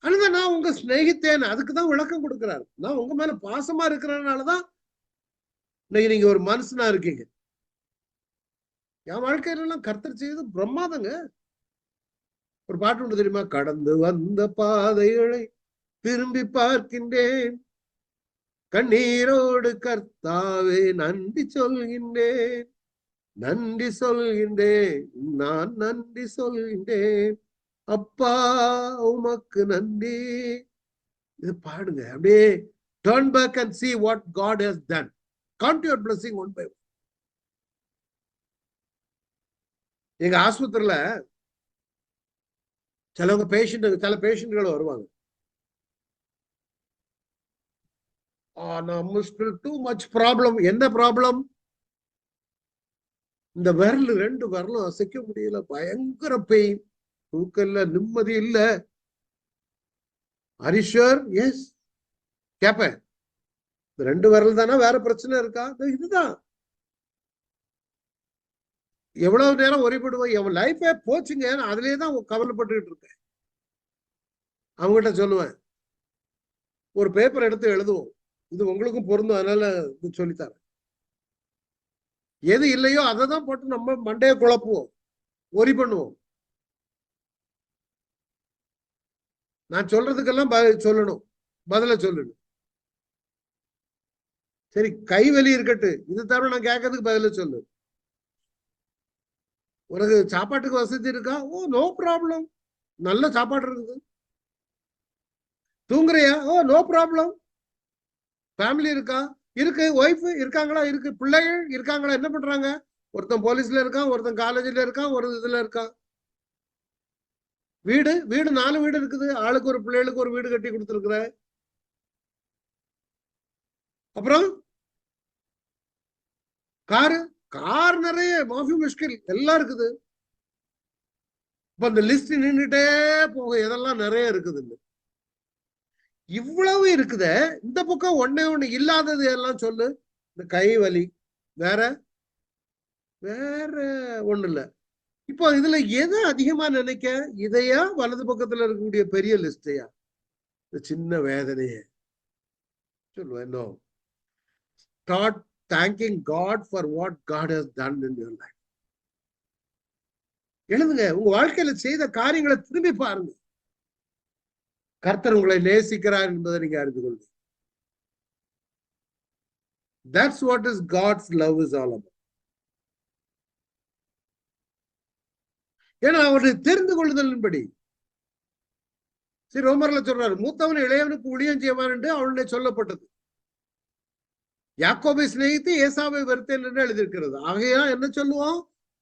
ஆனா நான் உங்க சிநேகித்தேன், அதுக்குதான் விளக்கம் கொடுக்கிறாரு. நான் உங்க மேல பாசமா இருக்கிறதுனாலதான் இன்னைக்கு நீங்க ஒரு மனுஷனா இருக்கீங்க. என் வாழ்க்கையில எல்லாம் கர்த்தர் செய்து பிரம்மாதங்க. ஒரு பாட்டு ஒன்று தெரியுமா? கடந்து வந்த பாதைகளை திரும்பி பார்க்கின்றேன், கண்ணீரோடு கர்த்தாவே நன்றி சொல்கின்றேன், நன்றி சொல்கின்றேன், நான் நன்றி சொல்கின்றேன், அப்பா உமக்கு நன்றி. இது பாடுங்க. அப்படியே turn back and see what God has done. Count your blessing one by one. எங்க ஆஸ்பத்திரியில சில பேஷண்ட்கள் வருவாங்க. Too much problem. என்ன ப்ராப்ளம்? இந்த விரல், 2 விரலும் அசைக்க முடியல, பயங்கர பெயின், தூக்கல்ல, நிம்மதி இல்ல. ஹரிஷர், எஸ் கேப்பேன், 2 விரல் தானே, வேற பிரச்சனை இருக்கா? இதுதான். எவ்வளவு நேரம் ஒரிபடுவோம், என் லைஃபே போச்சுங்க, அதுலயே தான் கவலைப்பட்டுக்கிட்டு இருக்கேன். அவங்ககிட்ட சொல்லுவேன், ஒரு பேப்பர் எடுத்து எழுதுவோம், இது உங்களுக்கும் பொருந்தும், அதனால இது சொல்லித்தரேன். எது இல்லையோ அதை தான் போட்டு நம்ம மண்டையை குழப்புவோம், ஒரி பண்ணுவோம். நான் சொல்றதுக்கெல்லாம் சொல்லணும், பதில சொல்லணும். சரி, கை வலி இருக்கட்டு, இது தவிர நான் கேட்கறதுக்கு பதில சொல்லு. உனக்கு சாப்பாட்டுக்கு வசதி இருக்கா? ஓ, நோ ப்ராப்ளம், நல்ல சாப்பாடு இருக்குது. தூங்குறியா? ஓ, நோ ப்ராப்ளம். ஃபேமிலி இருக்கா? இருக்கு. ஒய்ஃப் இருக்காங்களா? இருக்கு. பிள்ளைகள் இருக்காங்களா? என்ன பண்றாங்க? ஒருத்தன் போலீஸ்ல இருக்கான், ஒருத்தன் காலேஜ்ல இருக்கான், ஒரு இதுல இருக்கான். வீடு 4 வீடு இருக்குது. ஆளுக்கு ஒரு, பிள்ளைகளுக்கு ஒரு வீடு கட்டி கொடுத்துருக்குற. அப்புறம் கார் நிறைய, மாஃபி முஷ்கில் எல்லாம் இருக்குது. இப்ப அந்த லிஸ்ட் நின்றுட்டே போக, எதெல்லாம் நிறைய இருக்குது. இவ்வளவு இருக்குத. இந்த பக்கம் ஒண்ணு இல்லாதது எல்லாம் சொல்லு. இந்த கை வலி வேற ஒண்ணு இல்ல. இப்போ இதுல எதை அதிகமா நினைக்க? இதையா வலது பக்கத்துல இருக்கக்கூடிய பெரிய லிஸ்டையா? இந்த சின்ன வேதனையே சொல்லுவேன். No. Start thanking God for what God has done in your life. எழுதுங்க, உங்க வாழ்க்கையில செய்த காரியங்களை திரும்பி பாருங்க. கர்த்தர் உங்களை நேசிக்கிறார் என்பதை நீங்க அறிந்து கொள்ளுங்க. That's what is God's love is all about. ஏன்னா அவருடைய தெரிந்து கொள்ளுதலின்படி. சரி, ரோமர்ல சொல்றாரு, மூத்தவன் இளையவனுக்கு ஊழியம் செய்வான் என்று அவனுடைய சொல்லப்பட்டது. யாக்கோபை சிநேகித்து ஏசாவை வெறுத்தேன் என்று எழுதியிருக்கிறது. ஆகையா என்ன சொல்லுவோம்?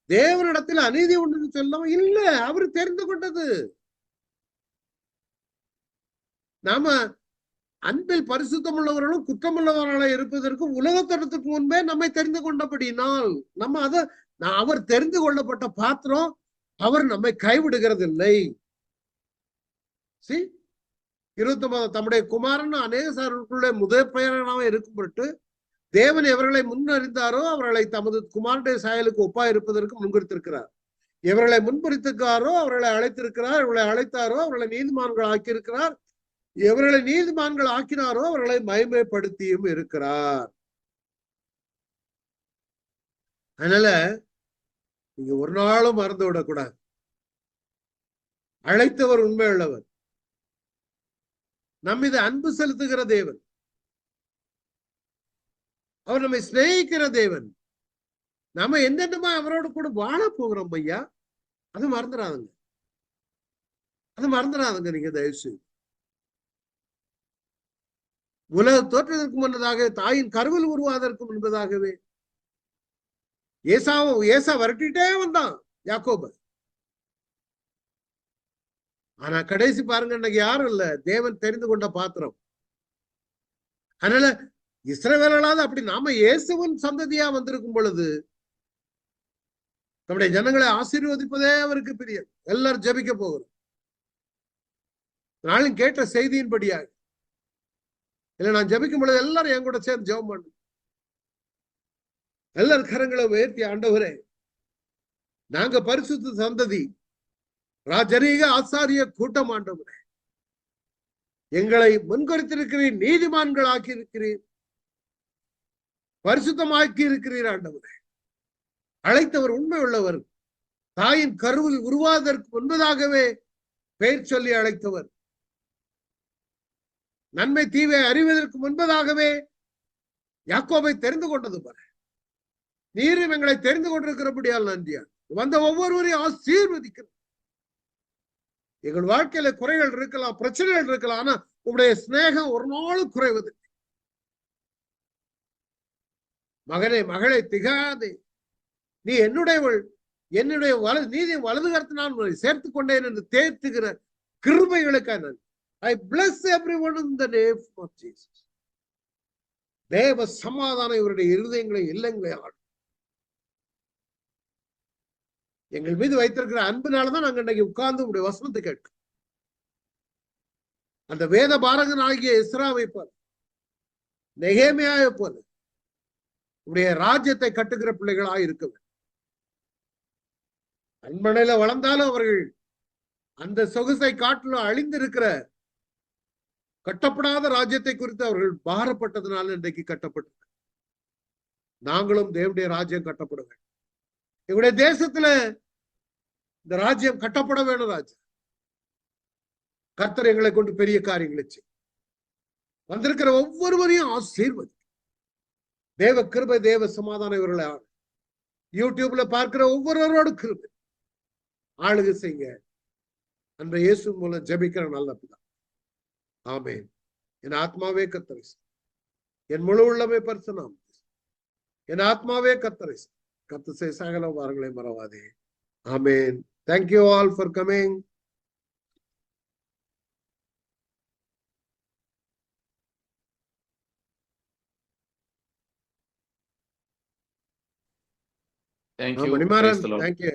தேவனிடத்தில் அநீதி ஒன்று சொல்லவும் இல்ல, அவரு தெரிந்து கொண்டது. நாம அன்பில் பரிசுத்தம் உள்ளவர்களும் குற்றமுள்ளவர்களாக இருப்பதற்கு உலகத்தரத்துக்கு முன்பே நம்மை தெரிந்து கொண்டபடினால் நம்ம அவர் தெரிந்து கொள்ளப்பட்ட பாத்திரம். அவர் நம்மை கைவிடுகிறது இல்லை. 29 தம்முடைய குமாரன் அநேக சாருக்குள்ளே முதல் பெயராக இருக்கும் பொருட்டு தேவன் எவர்களை முன்னறிந்தாரோ அவர்களை தமது குமாரனுடைய சாயலுக்கு ஒப்பாய் இருப்பதற்கு முன்குறித்திருக்கிறார். எவர்களை முன்பறித்திருக்காரோ அவர்களை அழைத்திருக்கிறார். இவர்களை அழைத்தாரோ அவர்களை நீதிமான்கள் ஆக்கியிருக்கிறார். எவர்களை நீதிமான்கள் ஆக்கினாரோ அவர்களை மகிமைப்படுத்தியும் இருக்கிறார். அதனால நீங்க ஒரு நாளும் மறந்து விடக்கூடாது. அழைத்தவர் உண்மை உள்ளவர், நம்மீது அன்பு செலுத்துகிற தேவன், அவர் நம்மை சிநேகிக்கிற தேவன். நம்ம என்னென்னமா அவரோட கூட வாழ போகிறோம் ஐயா. அது மறந்துடாதுங்க, அது மறந்துடாதுங்க. நீங்க தயவுசெய்து உலக தோற்றதற்கு முன்னதாக, தாயின் கருவில் உருவாதற்கு முன்பதாகவே ஏசா வரட்டிட்டே வந்தான் யாக்கோப. ஆனா கடைசி பாருங்க, இன்னைக்கு யாரும் இல்ல, தேவன் தெரிந்து கொண்ட பாத்திரம். அதனால இஸ்ரவேலாவது அப்படி நாம இயேசுவின் சந்ததியா வந்திருக்கும் பொழுது நம்முடைய ஜனங்களை ஆசீர்வதிப்பதே அவருக்கு பிரியம். எல்லாரும் ஜெபிக்க போகிறோம். நாளும் கேட்ட செய்தியின்படியாக இல்ல, நான் ஜெபிக்கும் பொழுது எல்லாரும் என் கூட சேர்ந்து ஜெபம் பண்ணு. எல்லாரும் கரங்களை உயர்த்தி, ஆண்டவரே நாங்க பரிசுத்த சந்ததி, ராஜரீக ஆசாரிய கூட்டம், ஆண்டவரே எங்களை முன்குறித்திருக்கிறீர், நீதிமான்கள் ஆக்கி இருக்கிறீர், பரிசுத்தமாக்கி இருக்கிறீர். ஆண்டவரே அழைத்தவர் உண்மை உள்ளவர், தாயின் கருவில் உருவாவதற்கு முன்பதாகவே பெயர் சொல்லி அழைத்தவர், நன்மை தீவை அறிவதற்கு முன்பதாகவே யாக்கோபை தெரிந்து கொண்டது பாரு. நீரும் எங்களை தெரிந்து கொண்டிருக்கிறபடியால் நன்றியா. வந்த ஒவ்வொருவரையும் ஆசீர்வதிக்கிறோம். எங்கள் வாழ்க்கையில குறைகள் இருக்கலாம், பிரச்சனைகள் இருக்கலாம், ஆனா உங்களுடைய சிநேகம் ஒரு நாளும் குறைவது. மகனே மகளே திகாதே, நீ என்னுடையவள், என்னுடைய நீதி வலது கருத்து நான் சேர்த்துக் கொண்டேன் என்று தேர்த்துகிற கிருபைகளுக்காக நான் I bless everyone in the name of Jesus. தேவ சமாதானம் இவருடைய இருதயங்களை இல்லங்களை ஆடும். எங்கள் மீது வைத்திருக்கிற அன்பினாலதான் நாங்க இன்னைக்கு உட்கார்ந்து உங்களுடைய வசனத்தை கேட்கும். அந்த வேத பாரகன் ஆகிய எஸ்ராவை போல, நெகேமியாவை போல உடைய ராஜ்யத்தை கட்டுகிற பிள்ளைகளாக இருக்க வேண்டும். அன்பனையில வளர்ந்தாலும் அவர்கள் அந்த சொகுசை காட்டிலும் அழிந்திருக்கிற கட்டப்படாத ராஜ்யத்தை குறித்து அவர்கள் பாரப்பட்டதுனால இன்றைக்கு கட்டப்பட்டு, நாங்களும் தேவனுடைய ராஜ்யம் கட்டப்பட வேண்டும். எங்களுடைய தேசத்துல இந்த ராஜ்யம் கட்டப்பட வேணும். ராஜ்யம் கர்த்தர் எங்களை கொண்டு பெரிய காரியங்களை செய்யும். வந்திருக்கிற ஒவ்வொருவரையும் ஆசீர்வதி. தேவ கிருபை, தேவ சமாதானம் இவர்களை ஆளு. யூடியூப்ல பார்க்கிற ஒவ்வொருவரோடு கிருபை ஆளுகை செய்யுங்க. அன்றைய இயேசு மூலம் ஜெபிக்கிற நல்ல பிதா, ஆமென். என் ஆத்மாவே கர்த்தரை, என் முழு உள்ளமே பரிசுத்தம், என் ஆத்மாவே கர்த்தரை, கர்த்தர் சகல வாரங்களை மறவாதே. ஆமென். Thank you all for coming. Thank you. Manimaran, thank you.